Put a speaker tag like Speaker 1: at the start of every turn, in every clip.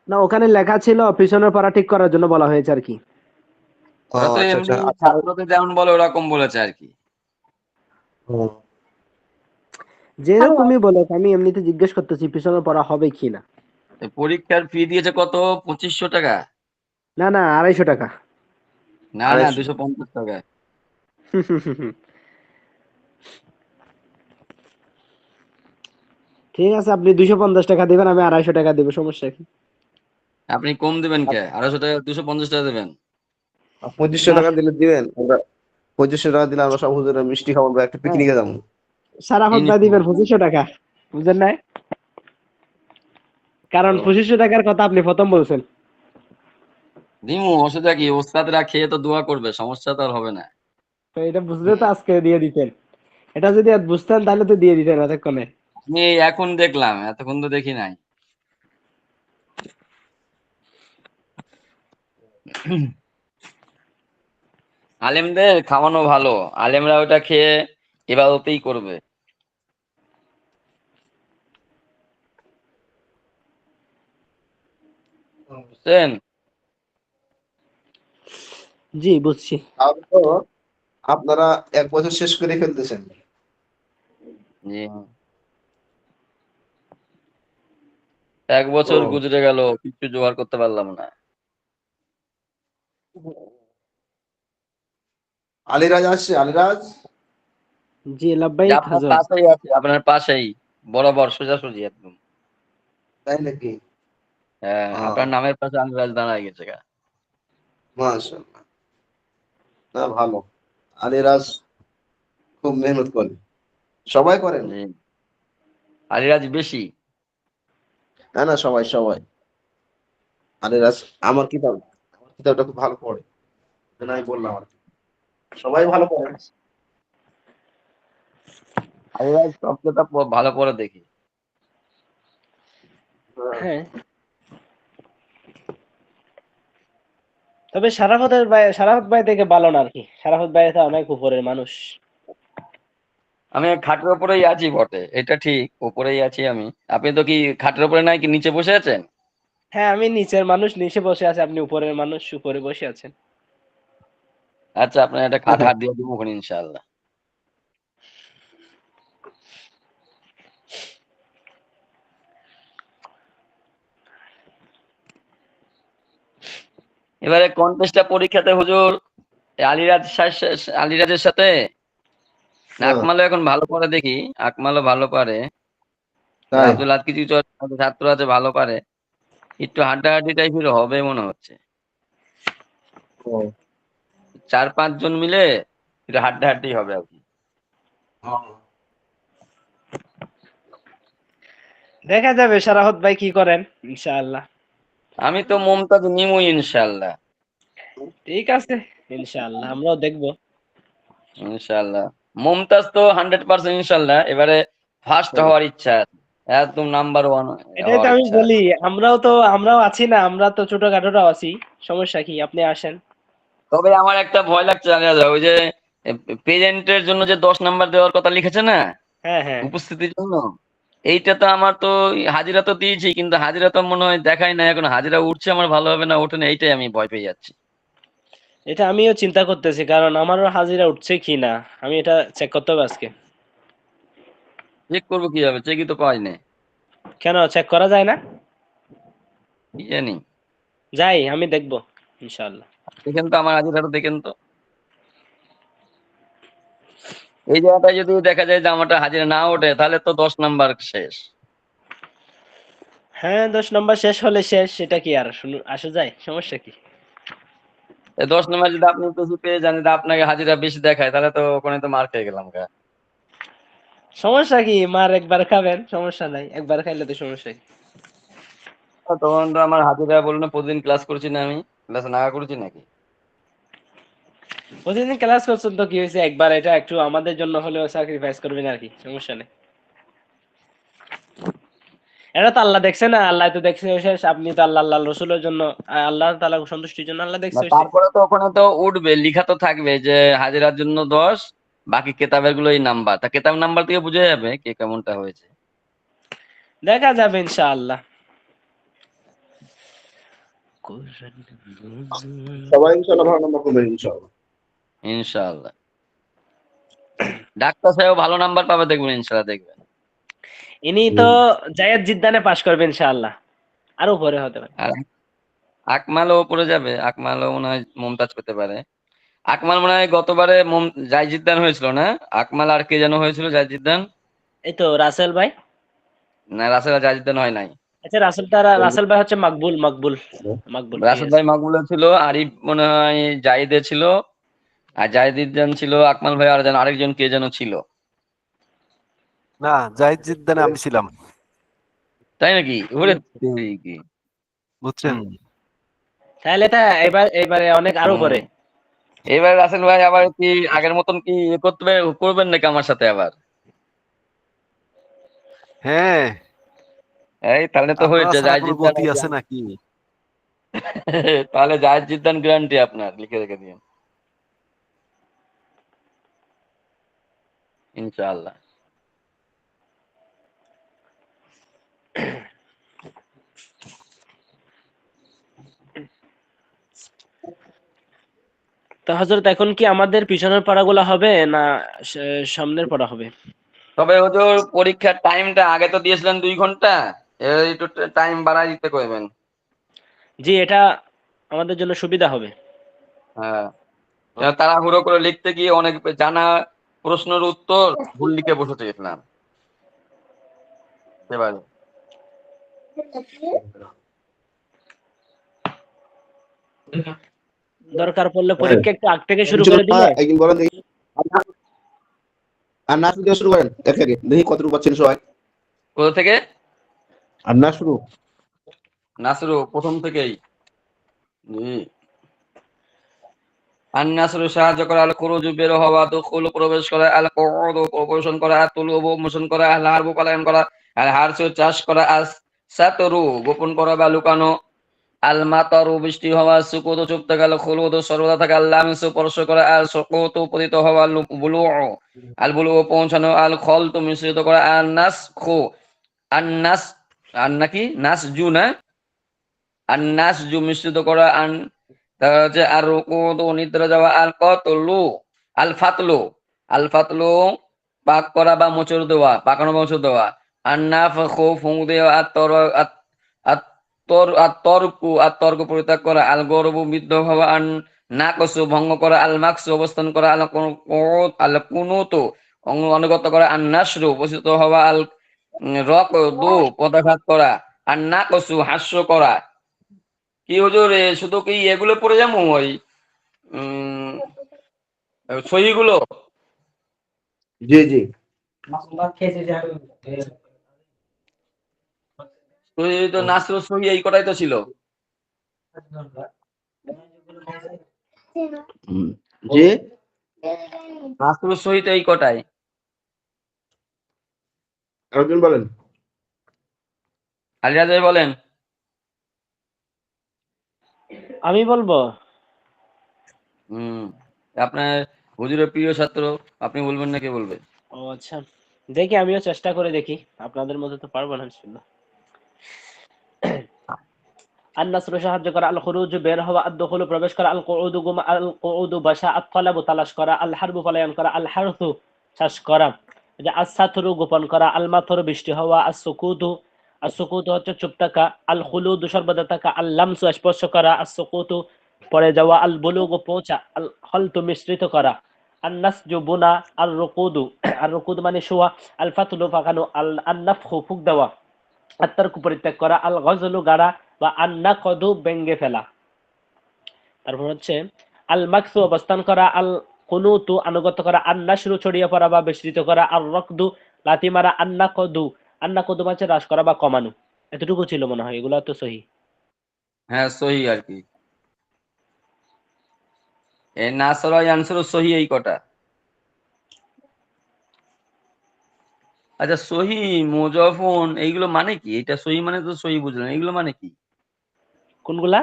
Speaker 1: না, ওখানে লেখা ছিল পিছনের পড়া ঠিক করার জন্য বলা হয়েছে আর কি।
Speaker 2: ও
Speaker 3: ওরা তো
Speaker 2: আচ্ছা
Speaker 3: এমনি
Speaker 2: আচ্ছা আচ্ছা।
Speaker 3: ছাত্রদের যেমন বলে ওরকম বলেছে আর কি।
Speaker 2: হুম।
Speaker 1: যেরকমই বলো, আমি এমনিতে জিজ্ঞেস করতেছি পিছনের পড়া হবে কিনা।
Speaker 3: পরীক্ষার ফি দিয়েছে কত? 2500 টাকা?
Speaker 1: না না, 250 টাকা।
Speaker 3: না না,
Speaker 2: 250।
Speaker 3: 250 টাকা।
Speaker 1: ঠিক আছে, আপনি 250 টাকা দিবেন, আমি 250 টাকা দিব, সমস্যা কি?
Speaker 3: আপনি কম দিবেন কে? 250 টাকা, 250 টাকা দেবেন?
Speaker 2: 2500 টাকা দিলে দিবেন আমরা? 2500 টাকা দিলে আমরা সব হুজুরা মিষ্টি খাবো বা একটা
Speaker 1: হ্যাঁ,
Speaker 2: পিকনিকে যাবো।
Speaker 1: সারাফত ভাই দিবেন 2500 টাকা, বুঝলেন নাই? কারণ
Speaker 3: ও,
Speaker 1: 2500 টাকার কথা আপনি প্রথম বলছেন।
Speaker 3: দিমু, অসুবিধা কি? ওস্তাদরা খেয়ে তো দোয়া করবে, সমস্যা তো আর হবে না।
Speaker 1: তো এটা বুঝলে তো আজকে দিয়ে দিতেন। এটা যদি আজ বুঝতেন তাহলে তো দিয়ে দিতেন এতক্ষণে।
Speaker 3: আমি এখন দেখলাম, এতক্ষণ তো দেখি নাই। আলেমদের খাওয়ানো ভালো, আলেমরা ওটা খেয়ে ইবাদতেই করবে, বুঝছেন?
Speaker 1: জি, বুঝছি।
Speaker 2: তাহলে তো আপনারা 1 বছর শেষ করে ফেলতেছেন।
Speaker 3: জি, 1 বছর
Speaker 2: ও
Speaker 3: গুজরে গেল, কিছু জোগাড় করতে পারলাম না।
Speaker 2: আলিরাজ আসছে, আলিরাজ।
Speaker 1: জি,
Speaker 3: যে
Speaker 1: লাব্বাইক
Speaker 3: আপনার
Speaker 1: হাজর।
Speaker 3: পাশেই আছে, আপনার পাশেই, বরাবর সোজাসুজি একদম।
Speaker 2: তাই নাকি?
Speaker 3: হ্যাঁ,
Speaker 2: ও
Speaker 3: আপনার নামের পাশে আমিরাজ দাঁড়ায় গেছে গা।
Speaker 2: মাশাআল্লাহ। না ভালো। আলিরাজ খুব মেহনত করে। সবাই করেন?
Speaker 3: জি, আলিরাজ বেশি।
Speaker 2: না না, সবাই সবাই। আলিরাজ আমার কিতাব আমার কিতাবটা খুব ভালো পড়ে। এজন্য আমি বললাম আর কি। সবাই ভালো পড়েন।
Speaker 3: আলিরাজ শব্দটা ভালো করে দেখি।
Speaker 2: হ্যাঁ।
Speaker 1: হ্যাঁ, তবে সারাফত ভাই থেকে ভালো না আর কি। সারাফত ভাই তো অনেক উপরের মানুষ।
Speaker 3: আমি খাটের উপরেই আছি বটে, এটা ঠিক, উপরেই আছি আমি। আপনি তো কি খাটের উপরে নাই, কি নিচে বসে আছেন?
Speaker 1: হ্যাঁ, আমি নিচের মানুষ, নিচে বসে আছে, আপনি উপরের মানুষ, উপরে বসে আছেন।
Speaker 3: আচ্ছা, আপনার একটা খাট হাত দিয়ে দিব ওখানে ইনশাআল্লাহ। এবারে কন্টেস্টটা পরীক্ষাতে হুজুর, এই আলিরাজের সাথে
Speaker 2: হ্যাঁ,
Speaker 3: আকমালও এখন ভালো পারে দেখি। আকমালও ভালো পারে। আর
Speaker 2: তাই?
Speaker 3: আব্দুল কিছু কিছু ছাত্র আছে ভালো পারে। একটু হাড্ডাহাড্ডি টাইপের হবে মনে হচ্ছে।
Speaker 2: ও,
Speaker 3: 4-5 জন মিলে একটু হাড্ডাহাড্ডি হবে আর কি।
Speaker 2: ও।
Speaker 1: দেখা যাবে সারাফত ভাই কি করেন, ইনশাআল্লাহ।
Speaker 3: আমি তো মমতাজ নিমুই ইনশাআল্লাহ।
Speaker 1: ঠিক আছে, ইনশাআল্লাহ আমরাও দেখবো।
Speaker 3: ইনশাআল্লাহ। মুমতাজ তো 100% ইনশাআল্লাহ। এবারে ফার্স্ট
Speaker 2: হুম।
Speaker 3: হওয়ার ইচ্ছা আছে। একদম নাম্বার 1
Speaker 1: এটাই তো
Speaker 3: হওয়ার
Speaker 1: আমি
Speaker 3: ইচ্ছা
Speaker 1: বলি,
Speaker 3: আছে।
Speaker 1: আমরাও আছি না, আমরা তো ছোটখাটোরাও আছি। সমস্যা কি, আপনি আসেন।
Speaker 3: তবে আমার একটা ভয় লাগছে, আলিয়া, ওই যে প্রেজেন্টের জন্য যে 10 নাম্বার দেওয়ার কথা লিখেছে না,
Speaker 1: হ্যাঁ হ্যাঁ,
Speaker 3: উপস্থিতির জন্য, এইটা তো আমার তো হাজিরা তো দিয়েছি, কিন্তু হাজিরা তো মনে হয় দেখাই না এখন। হাজিরা উঠছে আমার ভালোভাবে, না ওঠে না, এইটাই আমি ভয় পেয়ে যাচ্ছি।
Speaker 1: এটা আমিও চিন্তা করতেছি, কারণ আমারও হাজিরা উঠছে কি না। আমি এটা চেক করতে হবে আজকে।
Speaker 3: চেক করবো কিভাবে? চেকই তো পাই না।
Speaker 1: কেন চেক করা যায় না?
Speaker 3: কি জানি।
Speaker 1: যাই, আমি দেখবো, ইনশাআল্লাহ।
Speaker 3: দেখেন তো আমার হাজিরাটা, দেখেন তো। এই জায়গাটায় যদি দেখা যায় যে আমারটা হাজিরা না ওঠে, তাহলে তো 10 নাম্বার শেষ।
Speaker 1: হ্যাঁ, 10 নম্বর শেষ হলে শেষ, সেটা কি আর আসা যায়, সমস্যা কি?
Speaker 3: এই 10 নাম্বার যদি আপনি বেশি পেয়ে যান, যদি আপনাকে হাজিরা বেশি দেখায়, তাহলে তো ওখানে তো মার খেয়ে গেলাম গা।
Speaker 1: সমস্যা কি, মার একবার খাবেন, সমস্যা নাই, একবার খাইলে তো সমস্যা কি?
Speaker 3: তখন তো আমার হাজিরা বললো না, প্রতিদিন ক্লাস করেছি না, আমি ক্লাস না করেছি নাকি?
Speaker 1: প্রতিদিন ক্লাস করছেন তো কি হয়েছে, একবার এটা একটু আমাদের জন্য হলেও স্যাক্রিফাইস করবেন আর কি, সমস্যা নেই। এটা তো আল্লাহ দেখছে না, আল্লাহ তো দেখছে শেষ, আপনি তো আল্লাহ রসুলের জন্য, আল্লাহ তাআলা সন্তুষ্টির জন্য আল্লাহ
Speaker 3: না,
Speaker 1: দেখছে শেষ।
Speaker 3: তারপরে তো ওখানে তো উঠবে, লিখা তো থাকবে যে হাজিরার জন্য 10, বাকি কেতাবের গুলো এই নাম্বার। তা কেতাব নাম্বার থেকে বুঝে যাবে কে কেমনটা হয়েছে।
Speaker 1: দেখা যাবে ইনশাআল্লাহ।
Speaker 2: সবাই ইনশাল্লাহ ভালো নাম্বার করবেন ইনশাল্লাহ।
Speaker 3: ইনশাআল্লাহ ডাক্তার সাহেব ভালো নাম্বার পাবে দেখবেন, ইনশাআল্লাহ দেখবেন।
Speaker 1: ইনি তো জায়েদ জিদ্দানে পাশ করবে ইনশাআল্লাহ, আরো উপরে হতে পারে।
Speaker 3: আর আকমালও উপরে যাবে, আকমালও মনে হয় মুমতাজ পেতে পারে। আকমাল মনে হয় গতবারে জায়জিদ্দান হয়েছিল না? আকমাল আর কে যেন হয়েছিল জায়জিদ্দান?
Speaker 1: এই তো রাসেল ভাই।
Speaker 3: না, রাসেল আর জায়জিদ্দান হয় নাই।
Speaker 1: আচ্ছা রাসেল ভাই হচ্ছে মাকবুল মাকবুল ঠিক
Speaker 3: রাসেল
Speaker 1: আছে।
Speaker 3: ভাই মাকবুলে ছিল, আরিফ মনে হয় জাহিদে ছিল, আর জাহিদুদ্দান ছিল, আকমাল ভাই আর যেন আরেকজন কে যেন ছিল।
Speaker 4: না, জাহিদ জিদ্দানে আমি ছিলাম,
Speaker 3: তাই নাকি? ওরে কি
Speaker 4: বুঝছেন?
Speaker 1: তাহলে এটা এবারে অনেক আরো উপরে।
Speaker 3: এবার রাসেল ভাই আবার কি আগের মতন কি করবেন নাকি আমার সাথে আবার?
Speaker 4: হ্যাঁ,
Speaker 3: এই তাহলে তো
Speaker 4: আপনারা
Speaker 3: হয়েছে
Speaker 4: ছাড়া কোনো
Speaker 3: জাহিদুদ্দান।
Speaker 4: গতি আছে নাকি?
Speaker 3: তাহলে জাহিদুদ্দান গ্যারান্টি আপনার, লিখে রেখে দিন ইনশাআল্লাহ।
Speaker 1: তো হযরত এখন কি আমাদের পিছনের পড়াগুলো হবে না সামনের পড়া হবে?
Speaker 3: তবে ওদের পরীক্ষার টাইমটা আগে তো দিয়েছিলেন 2 ঘন্টা, এর একটু টাইম বাড়াই দিতে কইবেন।
Speaker 1: জি, এটা আমাদের জন্য সুবিধা হবে।
Speaker 3: হ্যাঁ, তাড়াহুড়ো করে লিখতে গিয়ে অনেক জানা প্রশ্নের উত্তর ভুল লিখে বসে গেছিলাম এবারে।
Speaker 1: দরকার পড়লে পরীক্ষা একটু আগ থেকে শুরু করে দিলে।
Speaker 2: একদিন বলেন দেখি, আর না শুরু শুরু করেন একে একে দেখি কতটুকু পাচ্ছেন সবাই।
Speaker 3: কোথা থেকে?
Speaker 2: আর না শুরু
Speaker 3: নাসরু প্রথম থেকেই। জি। আন-নাসরু সাহায্য করা, আল খুরুজু বের হওয়া, দুখুলু প্রবেশ করা, আল কুউদু অবস্থান করা, আত-তুলুবু মোচন করা, আল হারবু পলায়ন করা, আল হারসু চাষ করা, আস-সাতরু গোপন করা বা লুকানো, আল মাতারু বৃষ্টি হওয়া, সুকুতু চুপ থাকা, আল খুলুদু সর্বদা থাকা, আল লামসু স্পর্শ করা, আল সুকুতু পতিত হওয়া, আল বুলুউ পৌঁছানো, আল খলতু মিশ্রিত করা, আন নাসখু আন-নাস নাকি নাসজু না? আন-নাসজু মিশ্রিত করা, তারপর হচ্ছে আর রুকুদু নিদ্রা যাওয়া, আল ফাতলু পাক করা বা মোচড় দেওয়া, পাকানো বা মোচড় দেওয়া, আন-নাফখু ফুঁক দেওয়া, তর্ক পরিত্যাগ করা, আল গরবু বিদ্ধ হওয়া, নাকসু ভঙ্গ করা, আল মাকসু অবস্থান করা, আল কুনুতু অনুগত করা, আন-নাশরু উপস্থিত হওয়া, আল রকদু পদাঘাত করা, আন-নাকসু হাস্য করা। কি হুজুর শুধু কি এগুলো পড়ে যাবো ওই সহিগুলো?
Speaker 2: জি জি
Speaker 3: সহি তো নাসরুল সহি এই কটাই তো ছিল।
Speaker 2: জি
Speaker 3: নাসরুল সহি তো এই কটাই।
Speaker 2: আরেকজন বলেন।
Speaker 3: আলিরাজ ভাই বলেন।
Speaker 1: আমি বলবো।
Speaker 3: হুম, আপনার হুজুরের প্রিয় ছাত্র, আপনি বলবেন না কে বলবে?
Speaker 1: ও আচ্ছা, দেখি আমিও চেষ্টা করে দেখি, আপনাদের মধ্যে তো পারবো না ইনশাআল্লাহ। আন-নাসরু সাহায্য করা, আল খুরুজু বের হওয়া, আদ-দুখুলু প্রবেশ করা, আল কুউদু বসা, আত-তালাবু তালাশ করা, আল হারবু পলায়ন করা, আল হারসু চাষ করা, যে আস-সাতরু গোপন করা, আল মাতরু বৃষ্টি হওয়া, আস-সুকুতু হচ্ছে চুপ থাকা, আল খুলুদু সর্বদা থাকা, আল লামসু স্পর্শ করা, আস-সুকুতু পড়ে যাওয়া, আল বুলুগু পৌঁছা, আল খলতু মিশ্রিত করা, আন-নাসজু বুনা, আর রুকুদ মানে শোয়া, আল ফাতলু ফাঁকানো, আন-নাফখু ফুঁক দেওয়া, আত্মারকু পরিত্যাগ করা, আল গজলু গাড়া বা আন্না কদু ব্যঙ্গে ফেলা। তারপর হচ্ছে আল মাকসু অবস্থান করা, আল কুনুতু আনুগত্য করা, আন্নাশরু ছড়িয়ে পড়া বা বিস্তৃত করা, আর রকদু লাথি মারা, আন্না কদু মাছে হ্রাস করা বা কমানো। এতটুকু ছিল মনে হয়, এগুলো তো সহি।
Speaker 3: হ্যাঁ সহি আর কি, এই নাসরা ইয়ানসুরু সহি এই কটা। আচ্ছা সহি মুজাফুন এইগুলো মানে কি? এটা সহি মানে তো সহি বুঝলেন, এইগুলো মানে কি?
Speaker 1: কোনগুলা?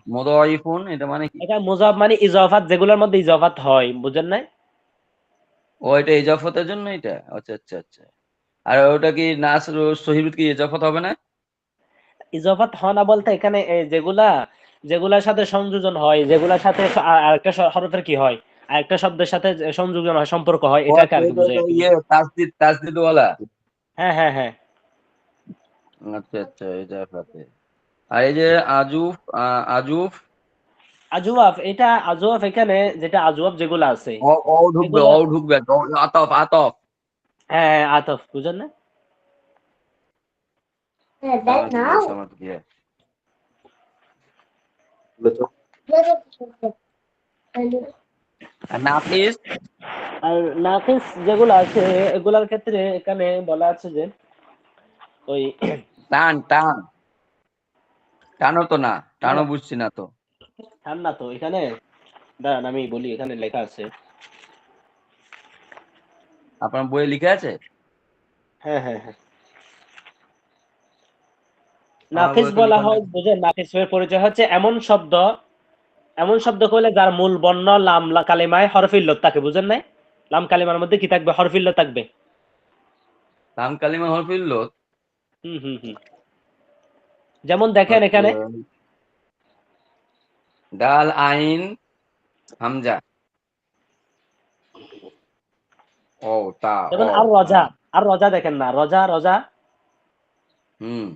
Speaker 3: মুদাইফুন এটা মানে কি?
Speaker 1: এটা মুজাফ মানে ইজাফাত, যেগুলোর মধ্যে ইজাফাত হয়, বুঝেন নাই?
Speaker 3: ও এটা ইজাফতের জন্য এটা, আচ্ছা আচ্ছা আচ্ছা। আর ওটা কি নাসরু সহিবুত কি ইজাফত হবে না?
Speaker 1: ইজাফাত হয় না বলতে এখানে যেগুলা যেগুলার সাথে সংযোজন হয়, যেগুলার সাথে আরেকটা হরফের কি হয়, আরেকটা শব্দের সাথে সংযোজন হয়, সম্পর্ক হয়,
Speaker 3: ও
Speaker 1: এটাকে
Speaker 3: আচ্ছা,
Speaker 1: আর কি বোঝায় একটু।
Speaker 3: ইয়ে তাসদিদ ওয়ালা।
Speaker 1: হ্যাঁ হ্যাঁ হ্যাঁ।
Speaker 3: আচ্ছা আচ্ছা, এটা সাথে। আর এই যে আজুফ, আজুফ
Speaker 1: আজওয়াফ, এটা আজওয়াফ এখানে যেটা আজওয়াফ যেগুলো আছে
Speaker 3: ও ও ঢুকবে,
Speaker 1: এগুলা,
Speaker 3: ও ঢুকবে, আতফ আতফ।
Speaker 1: হ্যাঁ হ্যাঁ আতফ, বুঝেন না?
Speaker 3: সমঝ গিয়া। আর নাফিস,
Speaker 1: আর নাকিস যেগুলো আছে এগুলার ক্ষেত্রে এখানে বলা আছে যে ওই
Speaker 3: টান টান, টানো তো না, টানো বুঝছি না তো।
Speaker 1: ঠান্ডা তো এখানে, দাঁড়ান আমি বলি, এখানে লেখা আছে।
Speaker 3: আপনার বইয়ে লিখে আছে?
Speaker 1: হ্যাঁ হ্যাঁ হ্যাঁ।
Speaker 3: আমার
Speaker 1: নাকিস
Speaker 3: বইয়ে তো
Speaker 1: বলা
Speaker 3: লিখা
Speaker 1: হয়,
Speaker 3: নেই।
Speaker 1: বুঝেন, নাকিসের পরিচয় হচ্ছে এমন শব্দ কইলে যার মূল বর্ণ লাম কালিমায় হরফ ইল্লত থাকে, বুঝেন নাই? লাম কালিমার মধ্যে কি থাকবে, হরফ ইল্লত থাকবে।
Speaker 3: নাম কালিমা হরফিল লত।
Speaker 1: হুম হুম হুম। যেমন দেখেন
Speaker 3: আচ্ছা,
Speaker 1: এখানে,
Speaker 3: ডাল আইন হামজা, ও তা,
Speaker 1: যেমন
Speaker 3: ও
Speaker 1: আর রজা দেখেন না, রজা রজা,
Speaker 3: হুম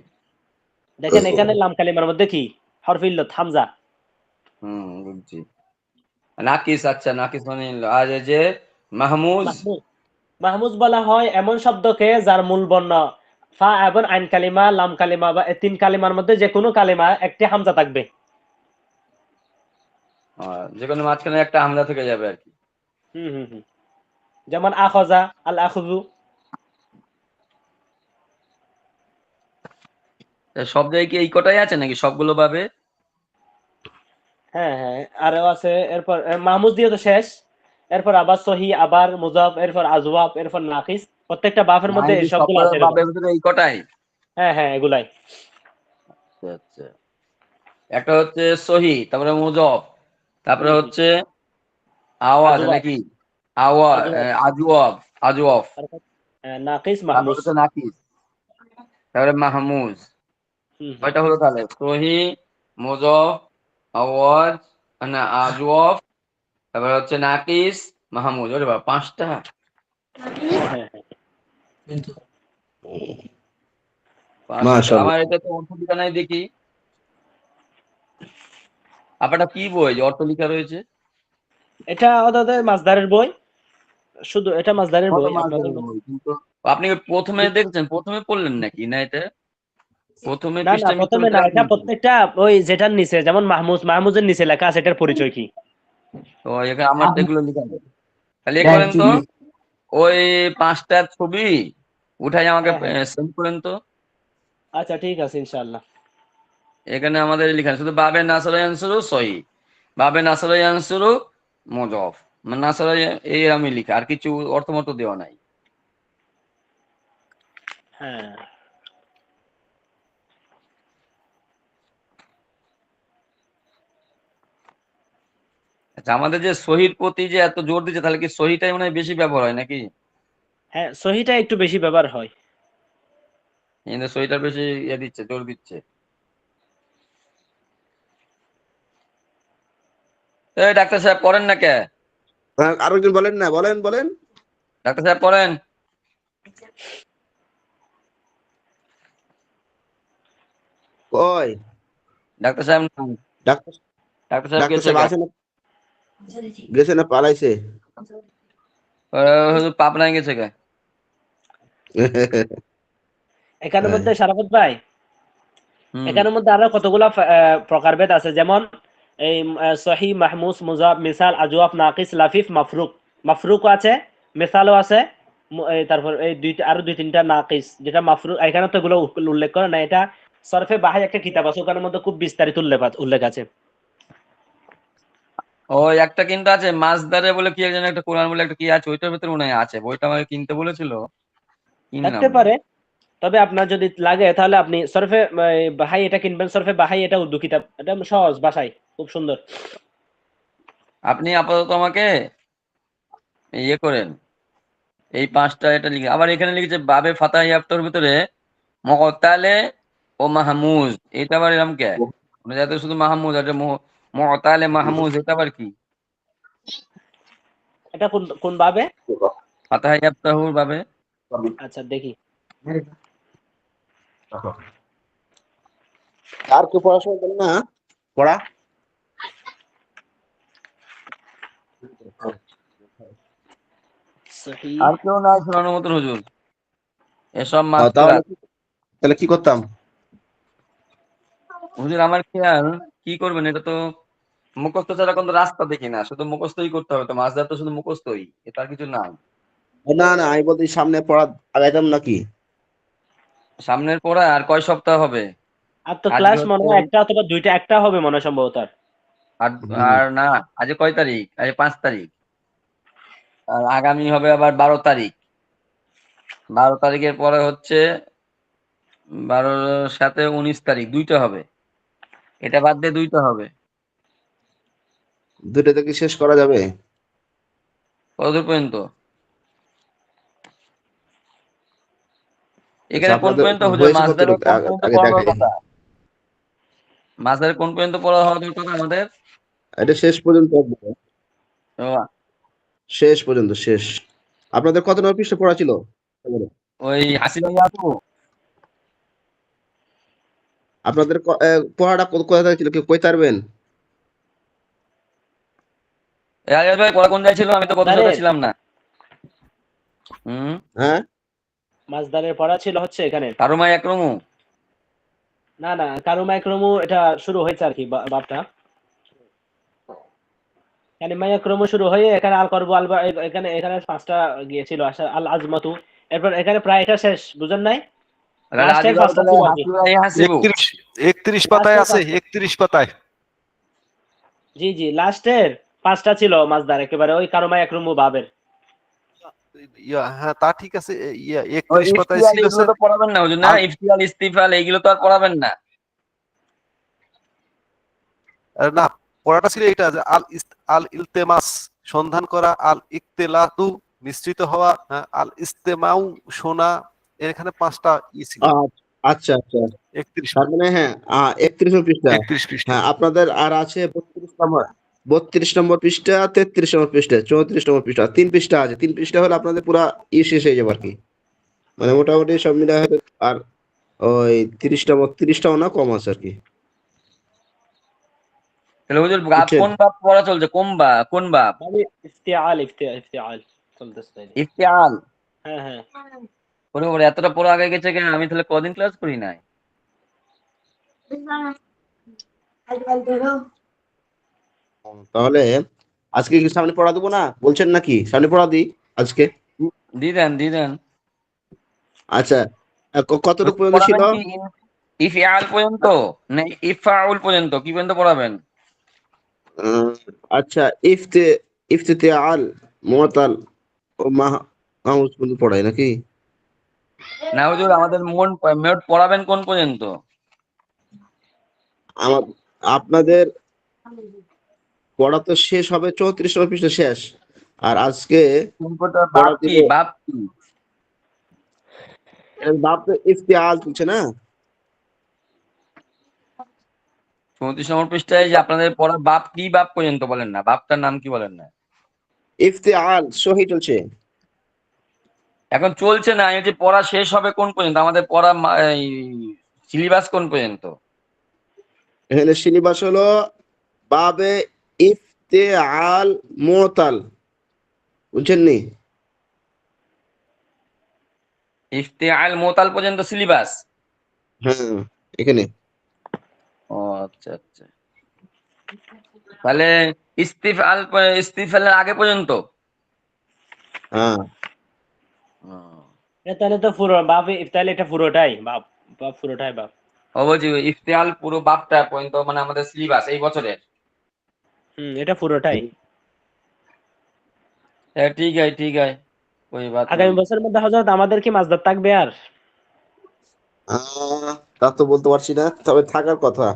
Speaker 1: দেখেন এখানে লাম কালিমার মধ্যে কি হরফ ইল্লত হামজা।
Speaker 3: হুম, বুঝছি। নাকিস, আচ্ছা নাকিস মানে আর এই যে মাহমুজ।
Speaker 1: মাহমুদ, মাহমুদ বলা হয় এমন শব্দকে যার মূল বর্ণ ফা এবং আইন কালিমা লাম কালিমা বা এই তিন কালিমার মধ্যে যে কোনো কালিমা একটি হামজা থাকবে।
Speaker 3: যে কোনো মাঝখানে একটা হামজা থেকে যাবে আর কি।
Speaker 1: হুম হুম হুম। যেমন আখজা, আল আখজু।
Speaker 3: তা সব জায়গায় কি এই কটাই আছে নাকি সবগুলো পাবে?
Speaker 1: হ্যাঁ হ্যাঁ, আরো আছে। এরপর মাহমুদ দিয়ে তো শেষ, এরপর আবার সহি, আবার মুজাফ, এরপর আজওয়াব, এরপর নাকিস। প্রত্যেকটা বাফের
Speaker 3: না
Speaker 1: মধ্যে
Speaker 3: এই যে
Speaker 1: এই সবগুলো
Speaker 3: সবগুলো
Speaker 1: আছে এরকম।
Speaker 3: পাবে ভিতরে এই কটাই?
Speaker 1: হ্যাঁ হ্যাঁ এগুলাই।
Speaker 3: আচ্ছা আচ্ছা, একটা হচ্ছে সহি, তারপরে মুজব, তারপরে
Speaker 1: হুম হুম।
Speaker 3: হচ্ছে আওয়াজ
Speaker 1: আজওয়াব,
Speaker 3: নাকি, আওয়াজ,
Speaker 1: আজওয়াব,
Speaker 3: আজওয়াব, আজওয়াফ,
Speaker 1: তারপর নাকিস,
Speaker 3: তারপর
Speaker 1: মাহমুজ।
Speaker 3: হচ্ছে নাকিস, তারপরে মাহমুজ।
Speaker 1: হুম হুম।
Speaker 3: কয়টা হলো তাহলে? সহি, মুজব, আওয়াজ, না আজওয়াফ, তারপরে হচ্ছে নাকিস, মাহমুদ। ওরে বাবা, পাঁচটা!
Speaker 1: হ্যাঁ হ্যাঁ হ্যাঁ।
Speaker 3: পাঁচটা!
Speaker 2: মাশাআল্লাহ।
Speaker 3: আমার এটা তো অর্থ লেখা নাই দেখি। আপনারটা কি বই যে অর্থ লেখা রয়েছে?
Speaker 1: এটা ওদের মাসদারের বই, শুধু এটা মাসদারের
Speaker 3: কত
Speaker 1: বই
Speaker 3: মাস ধরে
Speaker 1: আপনাদের মতো।
Speaker 3: বই, কিন্তু আপনি কি প্রথমে দেখছেন, প্রথমে পড়লেন নাকি, না এটা প্রথমে
Speaker 1: না না
Speaker 3: পৃষ্ঠা মিত্র
Speaker 1: প্রথমে না, এটা
Speaker 3: শুনছেন?
Speaker 1: প্রত্যেকটা ওই যেটার নিচে, যেমন মাহমুদের নিচে লেখা আছে এটার পরিচয় কি।
Speaker 3: তো এখানে আমার তো এগুলো লেখা নেই। তাহলে এ করেন তো, ওই পাঁচটার ছবি উঠাই আমাকে
Speaker 1: হ্যাঁ হ্যাঁ,
Speaker 3: সেন্ড করেন তো।
Speaker 1: আচ্ছা ঠিক আছে ইনশাআল্লাহ।
Speaker 3: এখানে আমাদের লেখা নেই, শুধু বাবে নাসরা ইয়ানসুরু সহি, বাবে নাসরা ইয়ানসুরু মুজফ, মানে নাসরা এই আমি লিখা, আর কিছু অর্থমত দেওয়া নাই।
Speaker 1: হ্যাঁ
Speaker 3: আচ্ছা, আমাদের যে সহির প্রতি যে এত জোর দিচ্ছে, তাহলে কি সহিটাই মনে হয় বেশি ব্যবহার হয় নাকি?
Speaker 1: হ্যাঁ, সহিটা একটু বেশি ব্যবহার হয়।
Speaker 3: কিন্তু সহিটা বেশি ইয়ে দিচ্ছে, জোর দিচ্ছে। এই ডাক্তার সাহেব পড়েন না কে?
Speaker 2: আরেকজন বলেন না, বলেন বলেন।
Speaker 3: ডাক্তার সাহেব পড়েন।
Speaker 2: কই
Speaker 3: ডাক্তার সাহেব নাই।
Speaker 2: ডাক্তার?
Speaker 3: ডাক্তার সাহেব
Speaker 2: ডাক্তার
Speaker 3: গেছে
Speaker 2: সাহেব
Speaker 3: গা।
Speaker 2: আছে না? গেছে না পালাইছে?
Speaker 3: পাবনায় গেছে গা।
Speaker 1: এখানের
Speaker 2: হ্যাঁ।
Speaker 1: মধ্যে সারাফত ভাই,
Speaker 3: হুম।
Speaker 1: এখানের মধ্যে আরো কতগুলো প্রকারভেদ আছে, যেমন এই সহি, মাহমুস, মুজাব, মিসাল, আজওয়াব, নাকিস, লাফিফ, মাফরুক। মাফরুকও আছে, মিসালও আছে। তারপর এই দুইটা, আরো দুই তিনটা নাকিস, যেটা মাফরুক এখানে তো এগুলো উল্লেখ করে না। এটা সরফে বাহাই একটা কিতাব আছে, ওখানের মধ্যে খুব বিস্তারিত উল্লেখ আছে।
Speaker 3: ওই একটা কিন্তু আছে মাছদারে বলে কি, একজন একটা কোরআন বলে একটা কি আছে, ওইটার ভিতরে মনে হয় আছে। বইটা আমাকে কিনতে বলেছিল, কিনলাম
Speaker 1: থাকতে
Speaker 3: না।
Speaker 1: পারে, তবে আপনার যদি লাগে তাহলে আপনি সরফে বাহাই এটা কিনবেন। সরফে বাহাই এটা উর্দু কিতাব, এটা সহজ ভাষায়, খুব সুন্দর।
Speaker 3: আপনি আপাতত আমাকে ইয়ে করেন, এই পাঁচটা এটা লিখে। আবার এখানে লিখেছে বাবে ফাতাহ ইয়াফতার ভিতরে মকতালে ও মাহমুজ, এটা আবার এরকম কে? আমরা যাতে শুধু মাহমুজ আর মুতালে মাহমুজ, এটা আবার কি?
Speaker 1: এটা কোন কোন ভাবে?
Speaker 3: ফাতাহ ইয়াফতাহুর ভাবে।
Speaker 1: আচ্ছা দেখি।
Speaker 2: আর কেউ পড়াশোনা করে না পড়া?
Speaker 1: সহি।
Speaker 3: আর কেউ নাই শোনানোর মতন হুজুর, এসব
Speaker 2: তাহলে
Speaker 3: মাসকুরাত।
Speaker 2: তাহলে কি করতাম?
Speaker 3: হুজুর আমার খেয়াল, কি করবেন, এটা তো মুখস্থ ছাড়া কোনো রাস্তা দেখি না, শুধু মুখস্থই করতে হবে। তো মাসদার তো শুধু মুখস্থই, এটা আর কিছু নাই।
Speaker 2: না না, আমি বলতে সামনে পড়া আগাইতাম নাকি?
Speaker 3: সামনের পড়া আর কয় সপ্তাহ হবে?
Speaker 1: আর তো
Speaker 3: আজকে
Speaker 1: ক্লাস মনে
Speaker 3: হচ্ছে,
Speaker 1: হয় একটা অথবা দুইটা, একটা হবে মনে হয় সম্ভবত।
Speaker 3: আর
Speaker 2: হুম।
Speaker 3: আর না, আজ কয় তারিখ? আজ 5 তারিখ। আর আগামী হবে আবার 12 তারিখ। 12 তারিখের পরে হচ্ছে 12 সাথে 19 তারিখ, দুইটা হবে। এটা বাদ দিয়ে দুইটা হবে।
Speaker 2: দুটোতে কি শেষ করা যাবে?
Speaker 3: কতদূর পর্যন্ত?
Speaker 2: আচ্ছা,
Speaker 3: এখানে কোন
Speaker 2: আপনাদের
Speaker 3: পর্যন্ত হুজুর?
Speaker 2: হয়েছে
Speaker 3: মাসদারের
Speaker 2: কতটুকু
Speaker 3: কোন পর্যন্ত
Speaker 2: আগে
Speaker 3: পড়ানোর
Speaker 2: দেখাই।
Speaker 3: কথা? মাসদারের কোন পর্যন্ত পড়া হওয়ার কথা আমাদের?
Speaker 2: এটা শেষ পর্যন্ত একদম।
Speaker 3: ও,
Speaker 2: শেষ পর্যন্ত শেষ। আপনাদের কত নম্বর পৃষ্ঠা পড়া ছিল?
Speaker 3: ওই হাসিনা ইয়াকু।
Speaker 2: আপনাদের পড়াটা কোথা ছিল, কেউ কইতে পারবেন?
Speaker 3: আলিয়াস ভাই পড়া কোন জায়গায় ছিল? আমি তো গত সপ্তাহে
Speaker 1: মাসদারের
Speaker 3: ছিলাম না। হুম।
Speaker 2: হ্যাঁ,
Speaker 1: মাসদারের পড়া ছিল হচ্ছে এখানে।
Speaker 3: কারুমা একরমু।
Speaker 1: না না, কারুমা একরমু এটা শুরু হয়েছে আর কি বাবটা। কালিমা একরমু শুরু হয়ে এখানে আল করবু আল এখানে এখানে 5টা গিয়েছিল আল আজমাতু। এরপর এখানে প্রায় এটা শেষ, বুঝেন নাই?
Speaker 3: রাজি
Speaker 1: লাস্টের
Speaker 3: ভাই
Speaker 1: 5টা
Speaker 3: তাহলে
Speaker 1: ছিল আর কি।
Speaker 3: হাসিবাই হাসিবু।
Speaker 4: 31 পাতায়
Speaker 1: লাস্টের
Speaker 4: আছে,
Speaker 1: 5টা,
Speaker 4: 31 পাতায়।
Speaker 1: জি জি, লাস্টের 5টা ছিল মাসদার একেবারে ওই কারুমা একরমু বাবের।
Speaker 4: হ্যাঁ, তা ঠিক আছে।
Speaker 3: ওই
Speaker 4: 31 পাতায়
Speaker 3: ইফতিয়াল
Speaker 4: ছিল
Speaker 3: এগুলো
Speaker 4: স্যার।
Speaker 3: তো পড়াবেন না হুজুর, না?
Speaker 4: আল
Speaker 3: ইফতিয়াল ইস্তিফাল এইগুলো তো আর পড়াবেন না।
Speaker 4: না, পড়াটা ছিল এটা যে আল ইলতেমাস সন্ধান করা, আল ইকতেলাতু মিশ্রিত হওয়া, হ্যাঁ, আল ইস্তেমাউ শোনা। এখানে 5টা ছিল।
Speaker 2: আচ্ছা আচ্ছা।
Speaker 4: 31
Speaker 2: তার মানে হ্যাঁ, 31 নম্বর পৃষ্ঠা।
Speaker 4: 31 পৃষ্ঠা।
Speaker 2: হ্যাঁ, আপনাদের আর আছে 32 নম্বর পৃষ্ঠা, 33 নম্বর পৃষ্ঠা, 34 নম্বর পৃষ্ঠা, 3 পৃষ্ঠা আছে। 3 পৃষ্ঠা হলে আপনাদের পুরা শেষ হয়ে যাবে আর কি। মানে মোটামুটি সব মিলে হয়তো আর ওই 30টাও না, কম আছে আর কি।
Speaker 3: তাহলে হুজুর
Speaker 2: বুঝছেন?
Speaker 3: কোন বাপ পড়া চলছে? কোন বাপ?
Speaker 1: মানে ইফতিআল চলতেছে তাইলে।
Speaker 3: ইফতিয়াল।
Speaker 1: হ্যাঁ হ্যাঁ।
Speaker 3: ওরে এতটা পড়া আগে গেছে কেন? আমি তাহলে কদিন ক্লাস করি নাই।
Speaker 2: তাহলে আজকে কি সামনে পড়া দেবো না বলছেন নাকি? সামনে পড়া দিই আজকে।
Speaker 3: দি দেন।
Speaker 2: আচ্ছা, কতটুকু পর্যন্ত ছিল?
Speaker 3: পড়াবেন কি ইফআল পর্যন্ত, না ইফআউল পর্যন্ত? কি পর্যন্ত পড়াবেন?
Speaker 2: আহ, আচ্ছা, ইফতে আল মুআতাল ও মাহমুদ পর্যন্ত পড়ায় নাকি?
Speaker 3: না হুজুর, আমাদের মোট পড়াবেন কোন পর্যন্ত?
Speaker 2: আমার আপনাদের পড়া তো শেষ হবে 34 নম্বর পৃষ্ঠা শেষ। আর আজকে
Speaker 3: কোন পর্যন্ত?
Speaker 2: পড়া দিব
Speaker 3: বাপ কি?
Speaker 2: বাপ তো ইফতিআল চলছে না?
Speaker 3: 34 নম্বর পৃষ্ঠায় যে আপনাদের পড়া বাপ কি, বাপ পর্যন্ত বলেন না, বাপটার নাম কি বলেন না?
Speaker 2: ইফতিআল সহি চলছে।
Speaker 3: এখন চলছে না, এই যে পড়া শেষ হবে কোন পর্যন্ত? আমাদের পড়া সিলেবাস কোন পর্যন্ত?
Speaker 2: এখানে সিলেবাস হলো বাবে ইফতিআল মুআতাল, বুঝছেন নি?
Speaker 3: ইফতিআল মোতাল পর্যন্ত সিলেবাস।
Speaker 2: হ্যাঁ, এখানে
Speaker 3: ও আচ্ছা। তাহলে ইস্তিফালের আগে পর্যন্ত।
Speaker 2: হ্যাঁ।
Speaker 1: তাহলে তো পুরো বাপ, তাহলে এটা পুরোটাই বাপ, পুরোটাই বাপ।
Speaker 3: অবশ্যই ইফতিআল পুরো বাপটা পর্যন্ত মানে আমাদের সিলেবাস এই বছরের।
Speaker 1: এটা পুরোটাই।
Speaker 3: ঠিক আছে कोई बात
Speaker 1: আগামী
Speaker 3: नहीं।
Speaker 1: বছরের মধ্যে হযরত আমাদের কি মাসদার থাকবে আর?
Speaker 2: তা তো বলতে পারছি না, তবে থাকার কথা।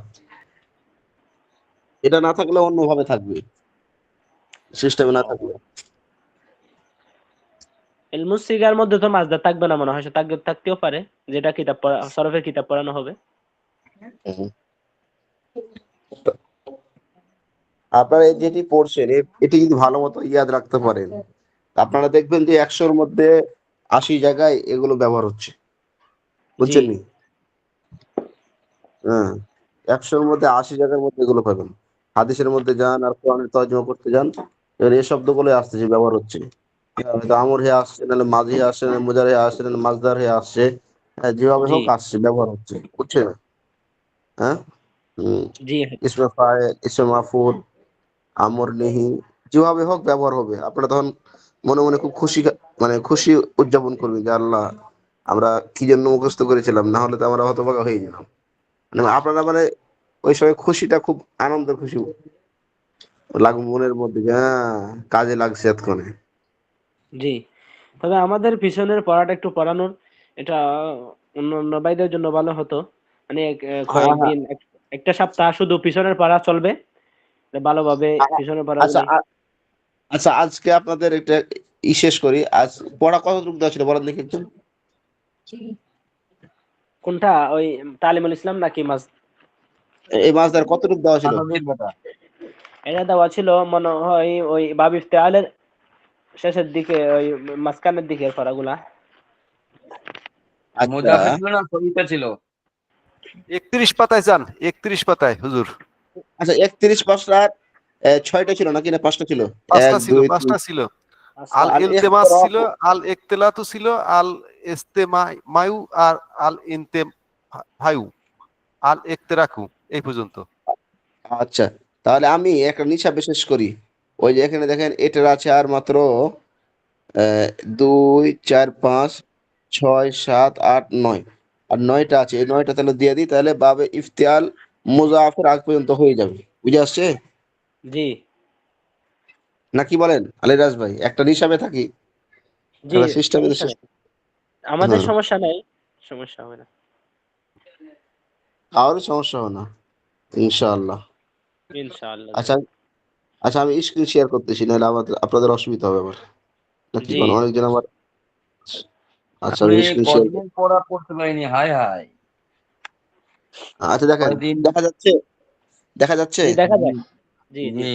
Speaker 2: এটা না থাকলে অন্যভাবে থাকবে, সিস্টেমে না থাকলে।
Speaker 1: ইলমুস সিগার মধ্যে তো মাসদার থাকবে না মনে হয়, থাকতেও পারে, যেটা কিতাব পড়া সরফের কিতাব পড়ানো হবে।
Speaker 2: হুম। আপনারা এই যেটি পড়ছেন এটি যদি ভালো মতো ইয়াদ রাখতে পারেন, আপনারা দেখবেন যে 100-র মধ্যে 80 জায়গায় এগুলো ব্যবহার হচ্ছে,
Speaker 1: জি
Speaker 2: বুঝছেন নি? হ্যাঁ, 100-র মধ্যে 80 জায়গার মধ্যে এগুলো পাবেন। হাদিসের মধ্যে যান আর কোরআনের তর্জমা করতে যান, এবার এই শব্দগুলো আসছে, ব্যবহার হচ্ছে। হয়তো আমর হয়ে আসছে, নাহলে মাঝি আসছে, নাহলে মুজার হয়ে আসছে, নাহলে মাজদার হয়ে আসছে। হ্যাঁ, যেভাবে
Speaker 1: জি
Speaker 2: হোক আসছে, ব্যবহার হচ্ছে, বুঝছেন? হ্যাঁ,
Speaker 1: জি
Speaker 2: ইসমে ফাইল, ইসমে মাফুল, আমর নেহি, যেভাবে হোক ব্যবহার হবে। আপনারা তখন মনে মনে খুব খুশি, মানে খুশি উদযাপন করবেন যে আল্লাহ, আমরা কি জন্য মুখস্থ করেছিলাম, না হলে তো আমরা হতভাগা হয়ে যেতাম। মানে আপনারা মানে ওই সময় খুশিটা খুব আনন্দের খুশি লাগবে মনের মধ্যে যে হ্যাঁ, কাজে লাগছে এতক্ষণে।
Speaker 1: জি। তবে আমাদের পিছনের পড়াটা একটু পড়ানোর, এটা অন্য অন্য ভাইদের জন্য ভালো হতো। মানে
Speaker 2: হ্যাঁ, হ্যাঁ।
Speaker 1: কয়েকদিন একটা সপ্তাহ শুধু পিছনের পড়া চলবে, ভালোভাবে পিছনের
Speaker 2: আচ্ছা,
Speaker 1: পড়াগুলি।
Speaker 2: আচ্ছা, আজকে আপনাদের একটা শেষ করি। আজ পড়া কতটুকু দেওয়া ছিল বলেন দেখি একটু।
Speaker 1: কোনটা, ওই তালিমুল ইসলাম নাকি মাস?
Speaker 2: এই মাছদার কতটুকু দেওয়া ছিল?
Speaker 3: মানবিক বেটা
Speaker 1: এটা দেওয়া ছিল মনে হয় ওই বাব ইফতেআলের শেষের দিকে, ওই মাঝখানের দিকের পড়াগুলা।
Speaker 2: আচ্ছা,
Speaker 3: মুজাফির ছিল না সবিতা ছিল?
Speaker 4: 31 পাতায় যান, 31 পাতায় হুজুর।
Speaker 2: আচ্ছা, 31 পাঁচটা 6টা ছিল নাকি, না 5টা ছিল? এক
Speaker 4: পাঁচটা ছিল,
Speaker 2: দুই তিন।
Speaker 4: পাঁচটা ছিল।
Speaker 1: আচ্ছা
Speaker 4: আল
Speaker 2: আল
Speaker 4: ইলতেমাস ছিল,
Speaker 2: ইখতিরাফু।
Speaker 4: আল ইকতিলাতু ছিল, আল ইস্তেমায়ু, আর আল ইন্তেফায়ু, আল ইকতিরাকু, এই পর্যন্ত।
Speaker 2: আচ্ছা, তাহলে আমি একটা নিশা বিশেষ করি। ওই যে এখানে দেখেন এটার আছে আর মাত্র 2 4 5 6 7 8 9, আর 9টা আছে। এই 9টা তাহলে দিয়ে দিই, তাহলে বাবে ইফতিয়াল মুজাফের আগ পর্যন্ত হয়ে যাবে। বুঝে আসছে
Speaker 1: জি
Speaker 2: না কি বলেন আলিরাজ ভাই? একটা হিসাবে থাকি,
Speaker 1: জি,
Speaker 2: একটা সিস্টেমে।
Speaker 1: সমস্যা নেই, আমাদের
Speaker 2: হ্যাঁ,
Speaker 1: সমস্যা নাই, সমস্যা হবে না।
Speaker 2: কারোর সমস্যা হবে না ইনশাআল্লাহ।
Speaker 1: ইনশাআল্লাহ জি।
Speaker 2: আচ্ছা, আচ্ছা, আমি স্ক্রিন শেয়ার করতেছি, নাহলে আমাদের আপনাদের অসুবিধা হবে আবার, না কি
Speaker 1: জি
Speaker 2: বলেন? অনেকজন আমার। আচ্ছা,
Speaker 3: আমি
Speaker 2: আমি স্ক্রিন শেয়ার।
Speaker 3: কদিন পড়া পড়তে পারিনি, হায় হায়।
Speaker 2: আচ্ছা, দেখেন,
Speaker 3: কয়দিন।
Speaker 2: দেখা যাচ্ছে, দেখা যাচ্ছে।
Speaker 1: জি দেখা
Speaker 3: জি
Speaker 1: যায়। জি জি
Speaker 3: জি।